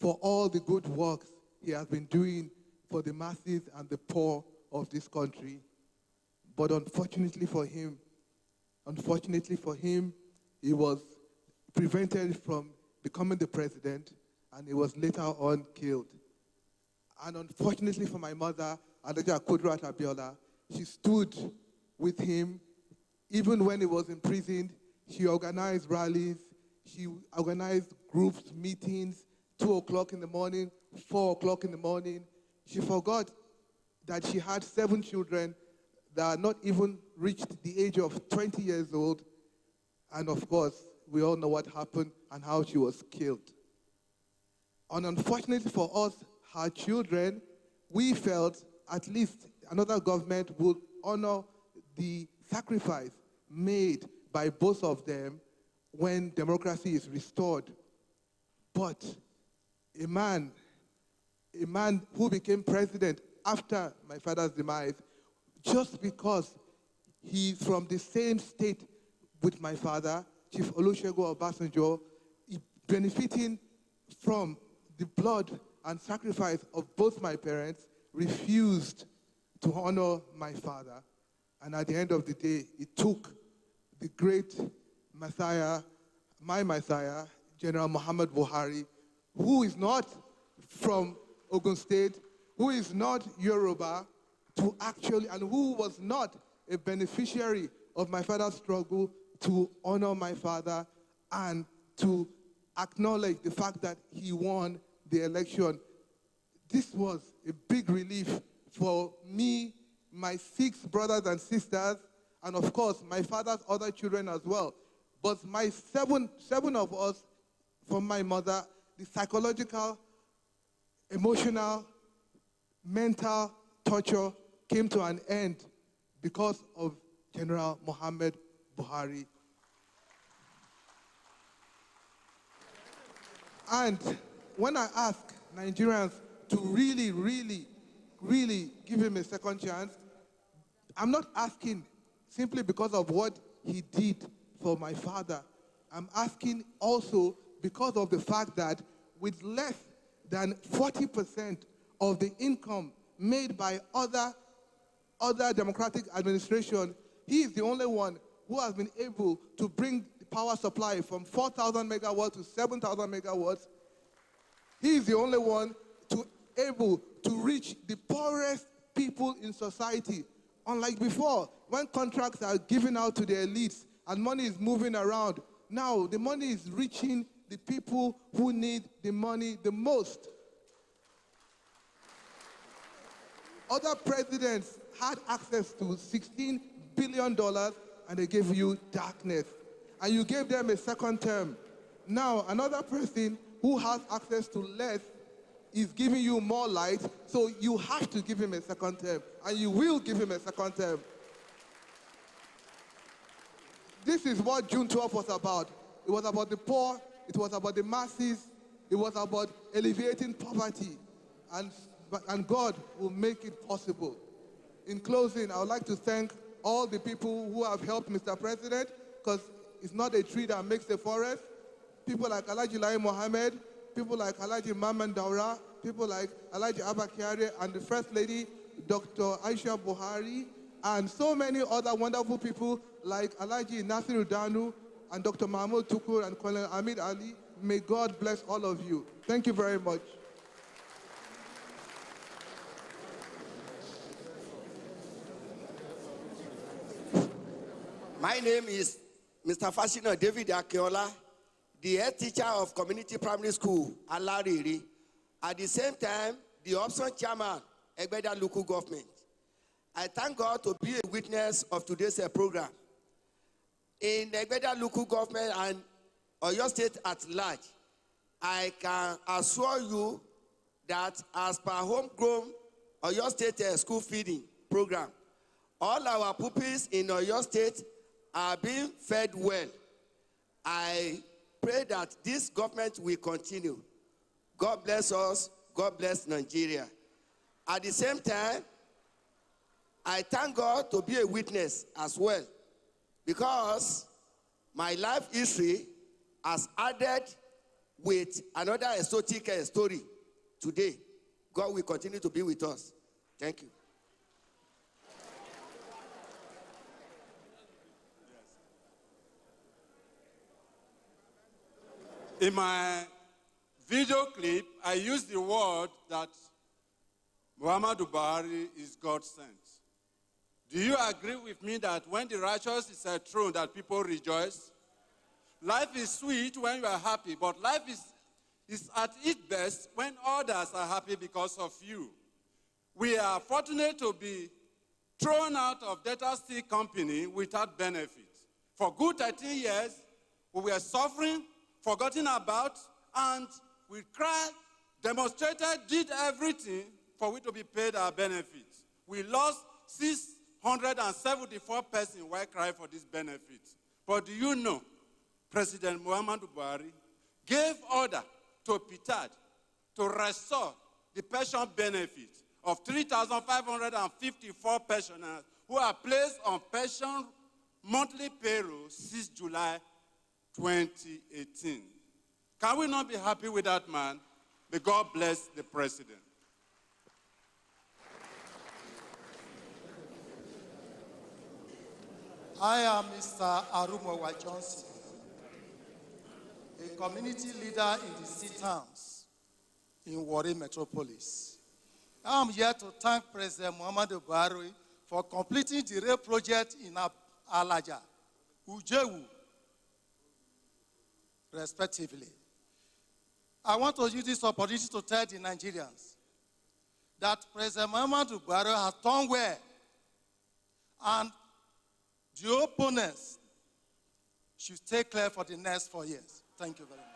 for all the good works he has been doing for the masses and the poor of this country. But unfortunately for him, he was prevented from becoming the president, and he was later on killed. And unfortunately for my mother, Alaja Kudrat Abiola, she stood with him even when he was imprisoned. She organized rallies, she organized groups, meetings, 2 o'clock in the morning, 4 o'clock in the morning. She forgot that she had 7 children that had not even reached the age of 20 years old. And of course, we all know what happened and how she was killed. And unfortunately for us, her children, we felt at least another government would honor the sacrifice made by both of them when democracy is restored. But a man who became president after my father's demise, just because he's from the same state with my father, Chief Olusegun Obasanjo, benefiting from the blood and sacrifice of both my parents, refused to honor my father. And at the end of the day, it took the great Messiah, my Messiah, General Muhammad Buhari, who is not from Ogun State, who is not Yoruba, to actually, and who was not a beneficiary of my father's struggle, to honor my father and to acknowledge the fact that he won the election. This was a big relief for me, my 6 brothers and sisters, and of course, my father's other children as well. But my seven of us, from my mother, the psychological, emotional, mental torture came to an end because of General Muhammad Buhari. And when I ask Nigerians to really, really, really give him a second chance, I'm not asking simply because of what he did for my father. I'm asking also because of the fact that with less than 40% of the income made by other democratic administration, he is the only one who has been able to bring the power supply from 4,000 megawatts to 7,000 megawatts. He is the only one able to reach the poorest people in society. Unlike before, when contracts are given out to the elites and money is moving around, now the money is reaching the people who need the money the most. Other presidents had access to $16 billion and they gave you darkness. And you gave them a second term. Now, another person who has access to less is giving you more light, so you have to give him a second term. And you will give him a second term. This is what June 12th was about. It was about the poor, it was about the masses, it was about alleviating poverty. And God will make it possible. In closing, I would like to thank all the people who have helped Mr. President, because it's not a tree that makes a forest. People like Alhaji Lai Mohammed, people like Alhaji Maman Daura, people like Alhaji Abba Kyari, and the First Lady, Dr. Aisha Buhari, and so many other wonderful people like Alhaji Nasiru Danu, and Dr. Mahmoud Tukur, and Colonel Amid Ali. May God bless all of you. Thank you very much. My name is Mr. Fashino David Akiola, the head teacher of Community Primary School, Alariri. At the same time, the option chairman, Egbeda Local Government. I thank God to be a witness of today's program. In Egbeda Local Government and Oyo State at large, I can assure you that as per homegrown Oyo State school feeding program, all our pupils in Oyo State are being fed well. I pray that this government will continue. God bless us. God bless Nigeria. At the same time, I thank God to be a witness as well, because my life history has added with another exotic story today. God will continue to be with us. Thank you. In my video clip, I used the word that Muhammadu Buhari is God sent. Do you agree with me that when the righteous is enthroned, that people rejoice? Life is sweet when you are happy, but life is at its best when others are happy because of you. We are fortunate to be thrown out of Delta Steel Company without benefit. For good 13 years, we were suffering, forgotten about, and we cried, demonstrated, did everything for we to be paid our benefits. We lost 674 persons while crying for this benefit. But do you know, President Muhammadu Buhari gave order to PITAD to restore the pension benefit of 3,554 pensioners who are placed on pension monthly payroll since July 2018. Can we not be happy with that man? May God bless the president. I am Mr. Arumowa Johnson, a community leader in the city towns in Warri Metropolis. I am here to thank President Muhammadu Buhari for completing the rail project in Alaja, Ujewu, respectively. I want to use this opportunity to tell the Nigerians that President Muhammadu Buhari has done well, and the opponents should stay clear for the next 4 years. Thank you very much.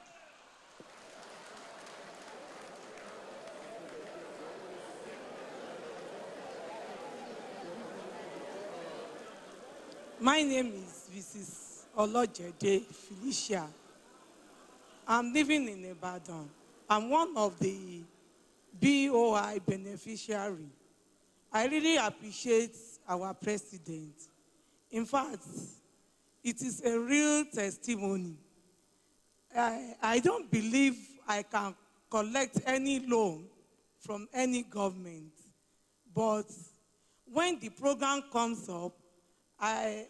My name is Mrs. Olojede Felicia. I'm living in Ibadan. I'm one of the BOI beneficiaries. I really appreciate our president. In fact, it is a real testimony. I don't believe I can collect any loan from any government. But when the program comes up,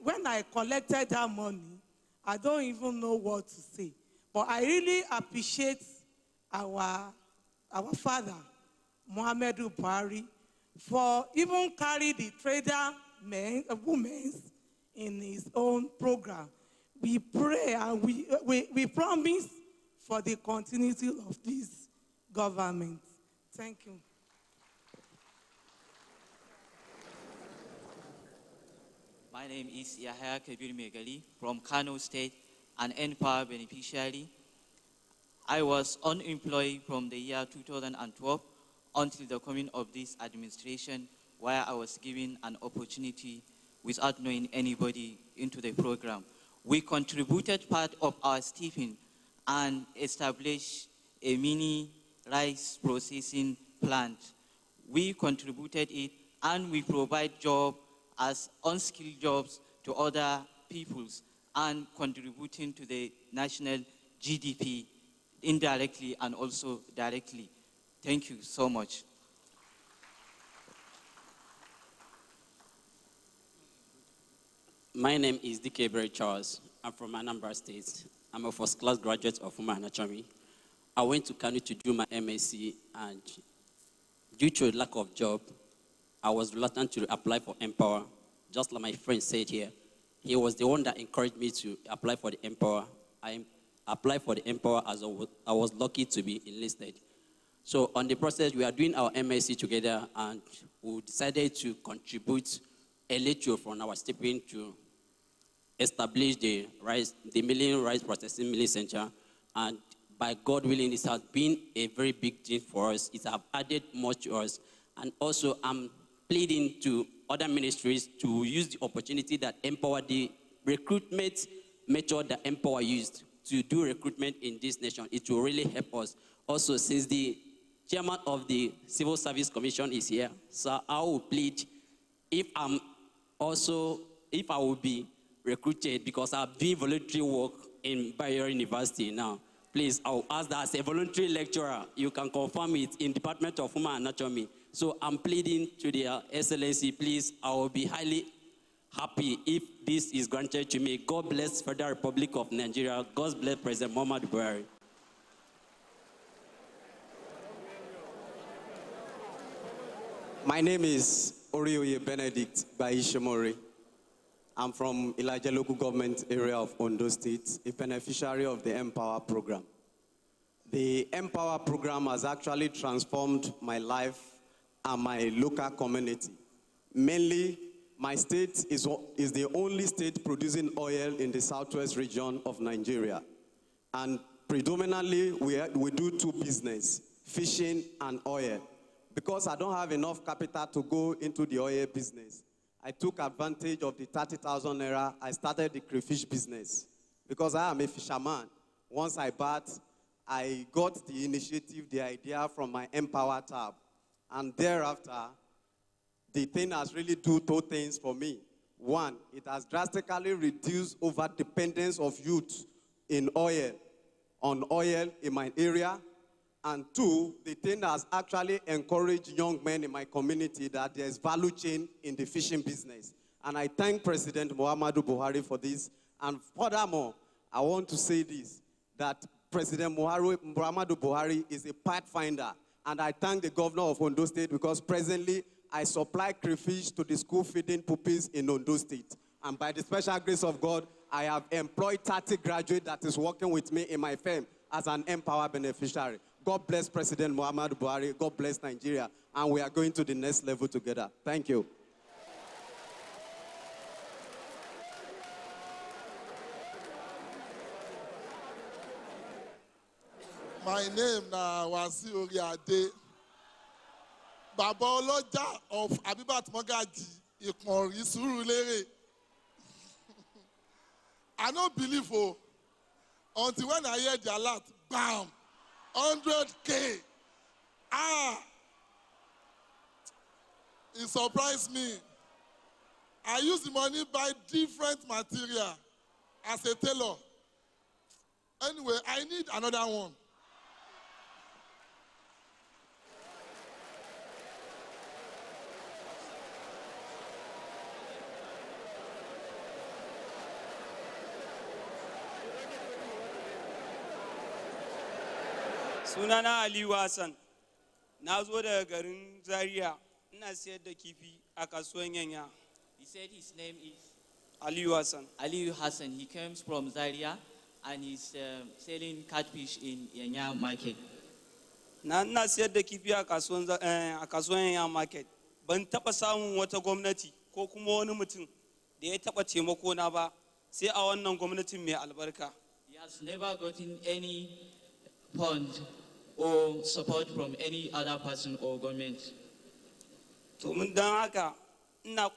when I collected that money, I don't even know what to say. But I really appreciate our father, Muhammadu Buhari, for even carrying the trader women in his own program. We pray and we promise for the continuity of this government. Thank you. My name is Yahya Kabir Megali from Kano State, an NPAR beneficiary. I was unemployed from the year 2012 until the coming of this administration, where I was given an opportunity without knowing anybody into the program. We contributed part of our stipend and established a mini rice processing plant. We contributed it and we provide jobs as unskilled jobs to other peoples and contributing to the national GDP indirectly and also directly. Thank you so much. My name is Dike Charles. I'm from Anambra State. I'm a first-class graduate of human anatomy. I went to Kano to do my MSc, and due to a lack of job, I was reluctant to apply for Empower. Just like my friend said here, he was the one that encouraged me to apply for the Empower. I applied for the Empower as I was lucky to be enlisted. So on the process, we are doing our MSc together, and we decided to contribute a little from our stipend to establish the milling rice processing milling center. And by God willing, this has been a very big thing for us. It has added much to us. And also, I'm pleading to other ministries to use the opportunity that Empower, the recruitment method that Empower used to do recruitment in this nation. It will really help us. Also, since the chairman of the Civil Service Commission is here, so I will plead if I will be recruited, because I've been voluntary work in Bayer University now. Please, I'll ask that as a voluntary lecturer, you can confirm it in Department of Human Anatomy. So I'm pleading to the Excellency, please, I will be highly happy if this is granted to me. God bless Federal Republic of Nigeria. God bless President Muhammadu Buhari. My name is Orioye Benedict Baishemori. I'm from Elijah Local Government Area of Ondo State, a beneficiary of the Empower Program. The Empower Program has actually transformed my life and my local community. Mainly, my state is the only state producing oil in the southwest region of Nigeria. And predominantly, we do two business, fishing and oil. Because I don't have enough capital to go into the oil business, I took advantage of the 30,000 naira. I started the crayfish business. Because I am a fisherman. Once I bathed, I got the initiative, the idea from my Empower tab. And thereafter, the thing has really done two things for me. One, it has drastically reduced over-dependence of youth on oil in my area. And two, the thing has actually encouraged young men in my community that there's value chain in the fishing business. And I thank President Muhammadu Buhari for this. And furthermore, I want to say this, that President Muhammadu Buhari is a pathfinder. And I thank the governor of Ondo State because presently I supply crayfish to the school feeding pupils in Ondo State. And by the special grace of God, I have employed 30 graduates that is working with me in my firm as an Empower beneficiary. God bless President Muhammadu Buhari. God bless Nigeria. And we are going to the next level together. Thank you. My name na Wasi Oriade. Baba Oloja of Abibat Mogaji, Ikonri Surulere. I don't believe until when I hear the alert, bam, 100K. It surprised me. I use the money buy different material as a tailor. Anyway, I need another one. Sunana Aliyu Hassan, na zo daga garin Zaria, ina sayar da kifi a kasuwan Yanya. He said his name is Aliyu Hassan. Aliyu Hassan. He comes from Zaria and he's selling catfish in Yanya market. Na ina sayar da kifi a kasuwan Yanya market. Ban taɓa samun wata gwamnati ko kuma wani mutum da ya taɓa taimako na ba, sai a wannan gwamnatin mai albarka. He has never gotten any fund or support from any other person or government. To mun dan haka ina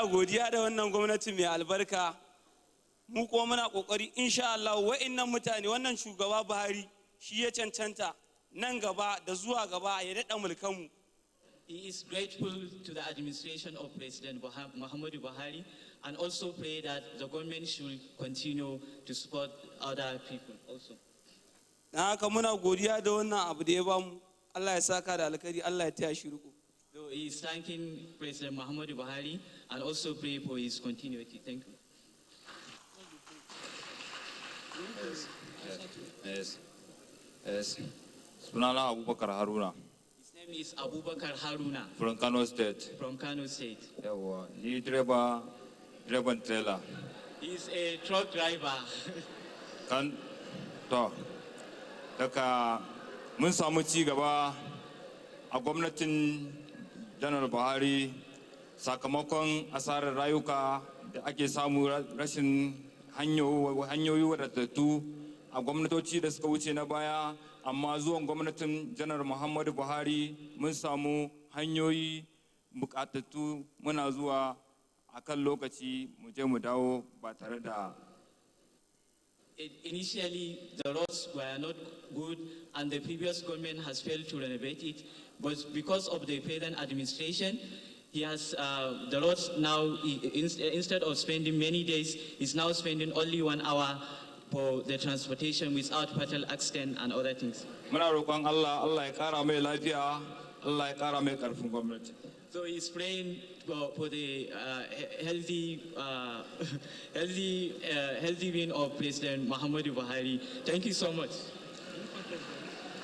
godiya da wannan gwamnati mai albarka. Mu kuma muna kokari insha Allah wa'annan mutane wannan shugaba Buhari shi ya cancanta nan gaba da zuwa gaba ya daɗa mulkanmu. He is grateful to the administration of President Muhammadu Buhari and also pray that the government should continue to support other people also. Na haka muna godiya da wannan abu da ya bamu. Allah ya saka da alkhairi, Allah ya taya shi riko. So he is thanking President Muhammadu Buhari and also pray for his continuity. Thank you. Yes. Sunana Abubakar Haruna. His name is Abubakar Haruna. From Kano State. From Kano State. Yawa, ni direban trailer. He is a truck driver. Daga mun samu ci gaba a gwamnatin Janar Buhari sakamakon asarar rayuka da ake samu rashin hanyoyi wadatattu a gwamnatoci da suka wuce na baya, amma zuwan gwamnatin Janar Muhammadu Buhari mun samu hanyoyi bukatattu, muna zuwa akan lokaci mu je mu dawo ba tare da. Initially, the roads were not good and the previous government has failed to renovate it. But because of the present administration, he has, the Lord now, instead of spending many days, is now spending only 1 hour for the transportation without fatal accident and other things. So he's praying for the healthy being of President Muhammadu Buhari. Thank you so much.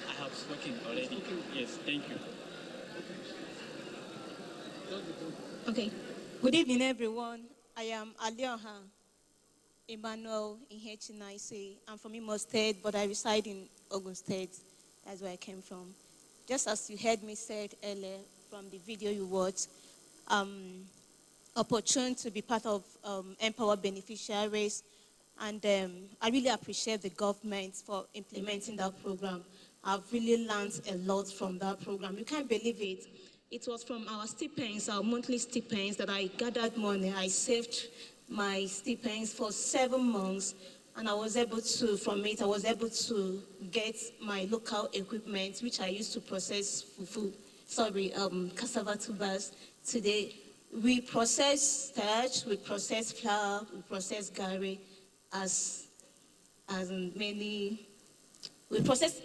I have spoken already. Yes, thank you. Okay. Good evening, everyone. I am Alioha Emmanuel in HNIC. I'm from Imo State, but I reside in Ogun State. That's where I came from. Just as you heard me said earlier from the video you watched, opportune to be part of Empower beneficiaries, and I really appreciate the government for implementing that program. I've really learned a lot from that program. You can't believe it. It was from our stipends, our monthly stipends, that I gathered money. I saved my stipends for 7 months, and I was able to, from it, I was able to get my local equipment, which I used to process cassava tubers. Today, we process starch, we process flour, we process gari, as many. We process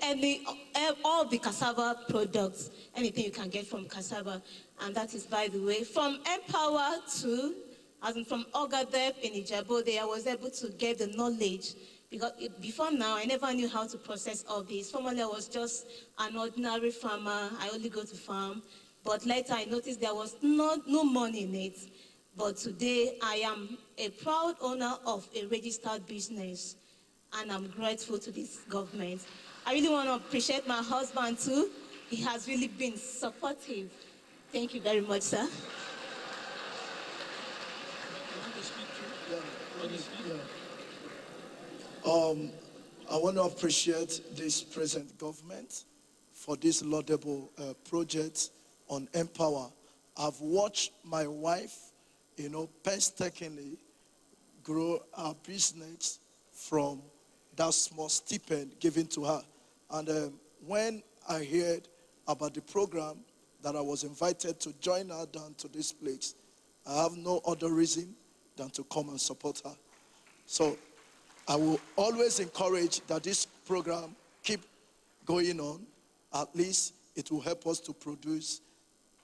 all the cassava products, anything you can get from cassava. And that is, by the way, from Empower to, as in from Ogadep in Ijabode, I was able to get the knowledge. Because before now, I never knew how to process all this. Formerly, I was just an ordinary farmer. I only go to farm. But later, I noticed there was no money in it. But today, I am a proud owner of a registered business. And I'm grateful to this government. I really want to appreciate my husband too. He has really been supportive. Thank you very much, sir. I want to appreciate this present government for this laudable project on Empower. I've watched my wife, painstakingly grow our business from that small stipend given to her. And when I heard about the program, that I was invited to join her down to this place, I have no other reason than to come and support her. So I will always encourage that this program keep going on. At least it will help us to produce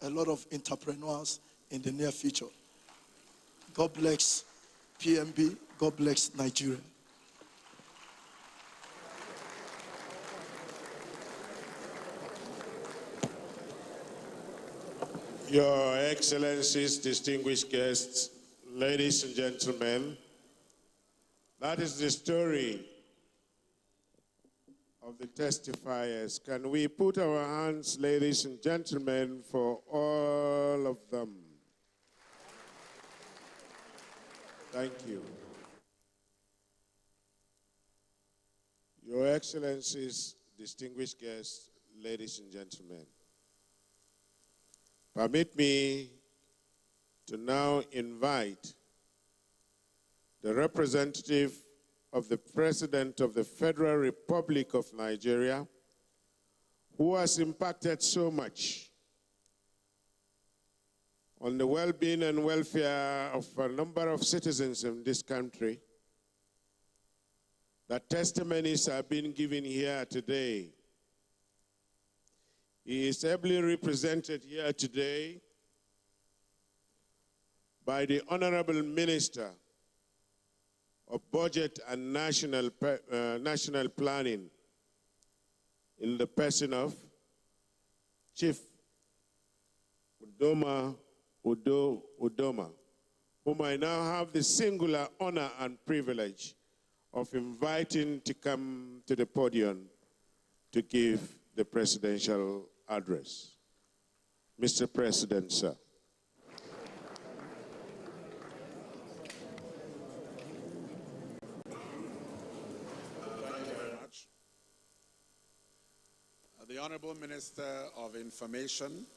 a lot of entrepreneurs in the near future. God bless PMB. God bless Nigeria. Your Excellencies, distinguished guests, ladies and gentlemen, that is the story of the testifiers. Can we put our hands, ladies and gentlemen, for all of them? Thank you. Your Excellencies, distinguished guests, ladies and gentlemen, permit me to now invite the representative of the President of the Federal Republic of Nigeria, who has impacted so much on the well-being and welfare of a number of citizens in this country. That testimonies are being given here today. He is ably represented here today by the Honorable Minister of Budget and National Planning, in the person of Chief Udoma, whom I now have the singular honor and privilege of inviting to come to the podium to give the presidential address. Mr. President, sir. Thank you very much. The Honorable Minister of Information,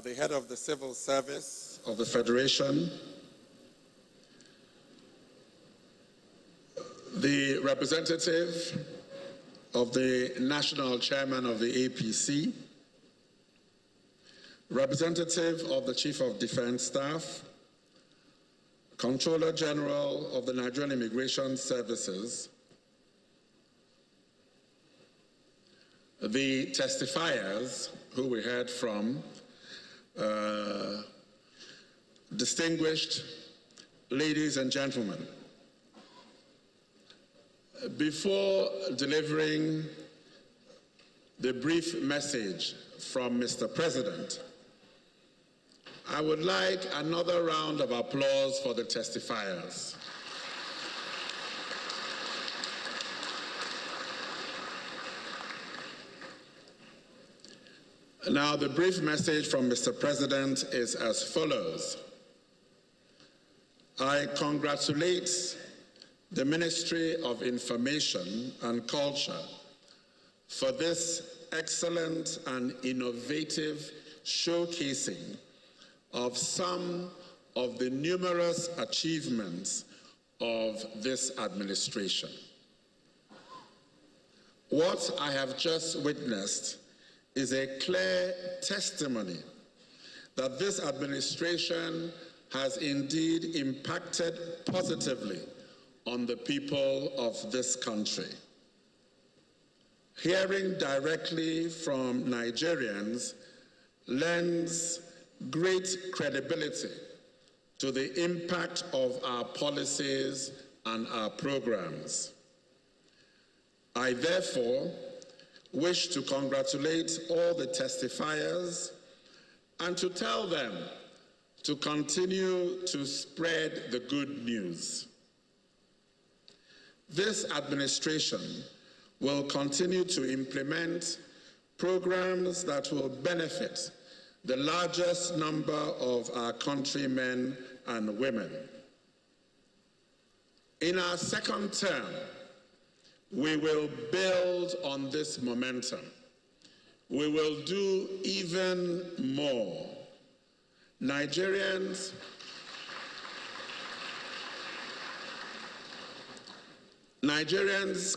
the head of the Civil Service of the Federation, the representative of the National Chairman of the APC, representative of the Chief of Defense Staff, Controller General of the Nigerian Immigration Services, the testifiers who we heard from, distinguished ladies and gentlemen. Before delivering the brief message from Mr. President, I would like another round of applause for the testifiers. Now, the brief message from Mr. President is as follows. I congratulate the Ministry of Information and Culture for this excellent and innovative showcasing of some of the numerous achievements of this administration. What I have just witnessed is a clear testimony that this administration has indeed impacted positively on the people of this country. Hearing directly from Nigerians lends great credibility to the impact of our policies and our programs. I therefore wish to congratulate all the testifiers and to tell them to continue to spread the good news. This administration will continue to implement programs that will benefit the largest number of our countrymen and women. In our second term, we will build on this momentum. We will do even more. Nigerians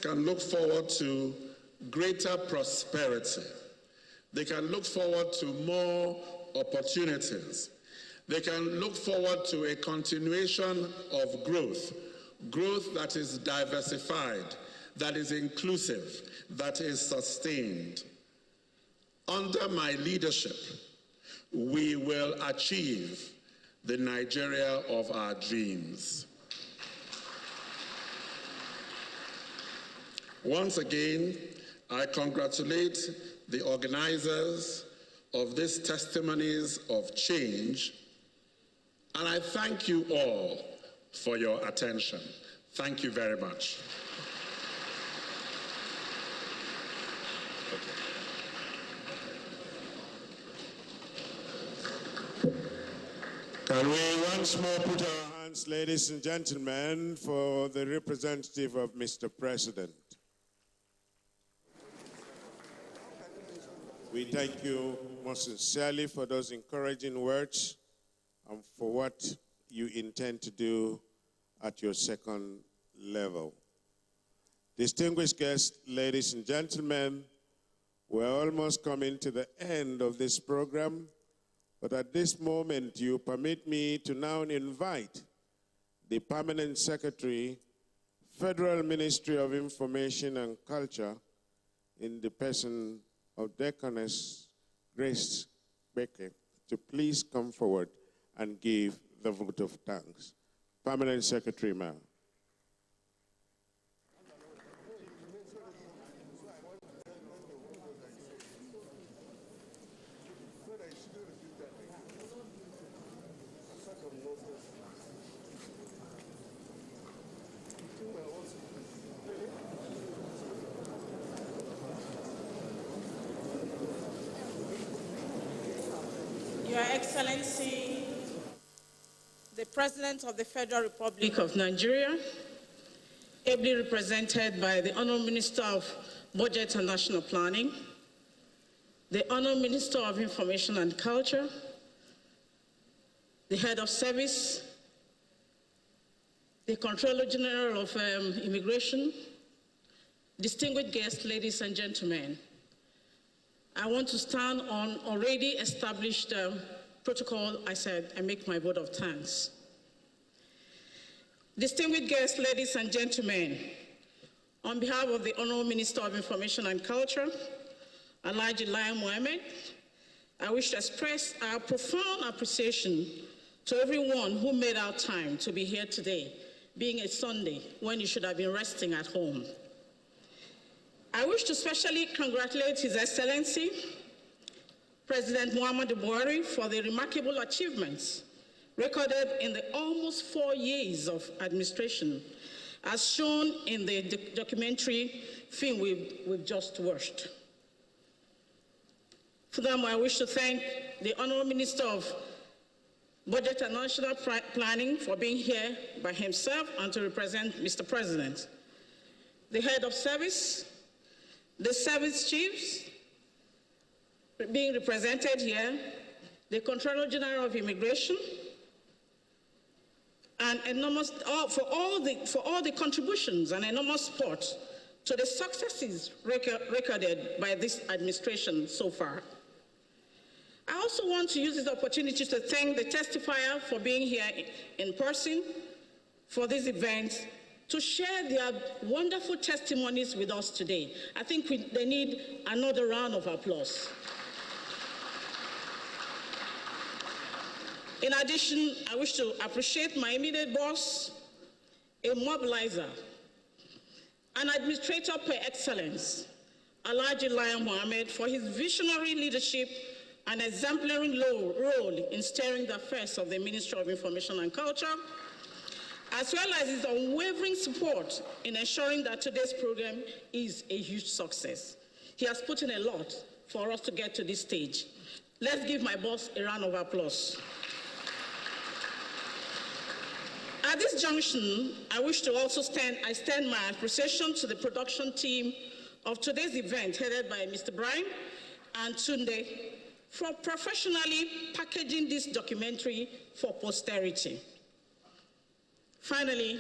can look forward to greater prosperity. They can look forward to more opportunities. They can look forward to a continuation of growth that is diversified, that is inclusive, that is sustained. Under my leadership, we will achieve the Nigeria of our dreams. Once again, I congratulate the organizers of this Testimonies of Change, and I thank you all for your attention. Thank you very much. Can we once more put our hands, ladies and gentlemen, for the representative of Mr. President? We thank you most sincerely for those encouraging words and for what you intend to do at your second level. Distinguished guests, ladies and gentlemen, we're almost coming to the end of this program, but at this moment, you permit me to now invite the Permanent Secretary, Federal Ministry of Information and Culture, in the person of Deaconess Grace Becker, to please come forward and give the vote of thanks. Permanent Secretary, ma'am. Your Excellency, the President of the Federal Republic of Nigeria, ably represented by the Honorable Minister of Budget and National Planning, the Honorable Minister of Information and Culture, the Head of Service, the Controller General of Immigration, distinguished guests, ladies and gentlemen, I want to stand on already established protocol. I said, I make my vote of thanks. Distinguished guests, ladies and gentlemen, on behalf of the Honorable Minister of Information and Culture, Alhaji Lai Mohammed, I wish to express our profound appreciation to everyone who made our time to be here today, being a Sunday when you should have been resting at home. I wish to specially congratulate His Excellency, President Muhammadu Buhari, for the remarkable achievements recorded in the almost 4 years of administration, as shown in the documentary film we've just watched. Furthermore, I wish to thank the Honorable Minister of Budget and National Planning for being here by himself and to represent Mr. President, the Head of Service, the Service Chiefs being represented here, the Controller General of Immigration, and for all the contributions and enormous support to the successes recorded by this administration so far. I also want to use this opportunity to thank the testifier for being here in person for this event, to share their wonderful testimonies with us today. I think they need another round of applause. In addition, I wish to appreciate my immediate boss, a mobilizer, an administrator per excellence, Alhaji Lai Mohammed, for his visionary leadership and exemplary role in steering the affairs of the Ministry of Information and Culture, as well as his unwavering support in ensuring that today's program is a huge success. He has put in a lot for us to get to this stage. Let's give my boss a round of applause. At this junction, I wish to also extend my appreciation to the production team of today's event, headed by Mr. Brian and Tunde, for professionally packaging this documentary for posterity. Finally,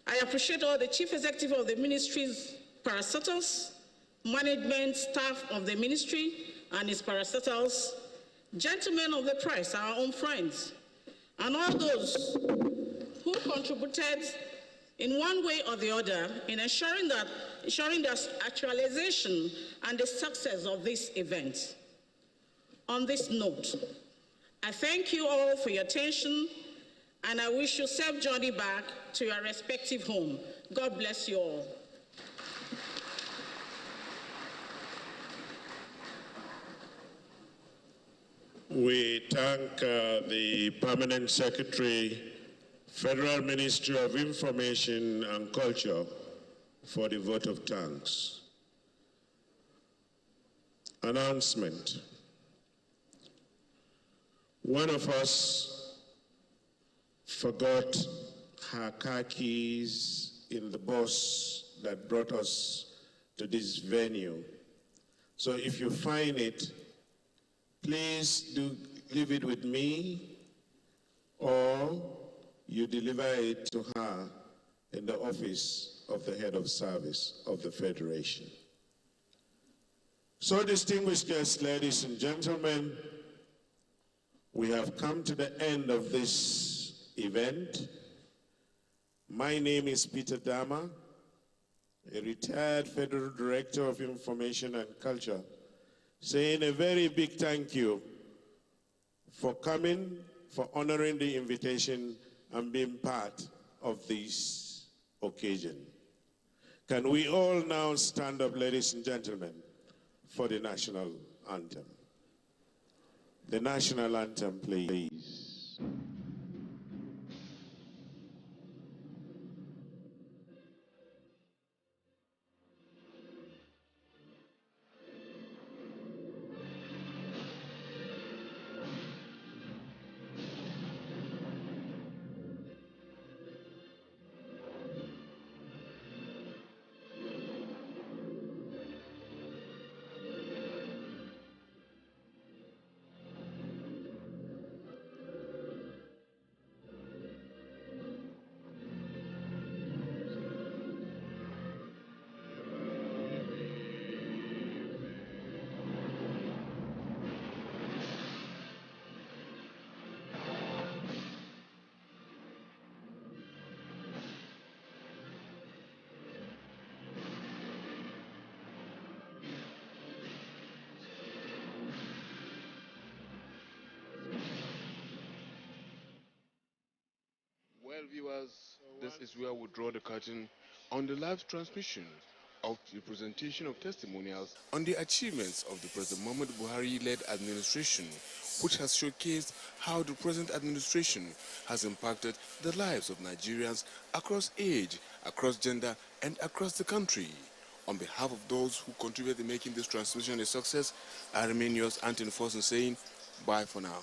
I appreciate all the chief executive of the ministry's parastatals, management staff of the ministry and its parastatals, gentlemen of the press, our own friends, and all those who contributed in one way or the other in ensuring the actualization and the success of this event. On this note, I thank you all for your attention, and I wish you safe journey back to your respective home. God bless you all. We thank the Permanent Secretary, Federal Ministry of Information and Culture, for the vote of thanks. Announcement. One of us forgot her car keys in the bus that brought us to this venue. So if you find it, please do leave it with me, or you deliver it to her in the office of the head of service of the Federation. So, distinguished guests, ladies and gentlemen, we have come to the end of this event. My name is Peter Dama, a retired Federal Director of Information and Culture, saying a very big thank you for coming, for honoring the invitation and being part of this occasion. Can we all now stand up, ladies and gentlemen, for the national anthem? The national anthem, please. Well, viewers, this is where we draw the curtain on the live transmission of the presentation of testimonials on the achievements of the President Muhammad Buhari-led administration, which has showcased how the present administration has impacted the lives of Nigerians across age, across gender, and across the country. On behalf of those who contributed in making this transmission a success, I remain yours, Anthony Forson, saying bye for now.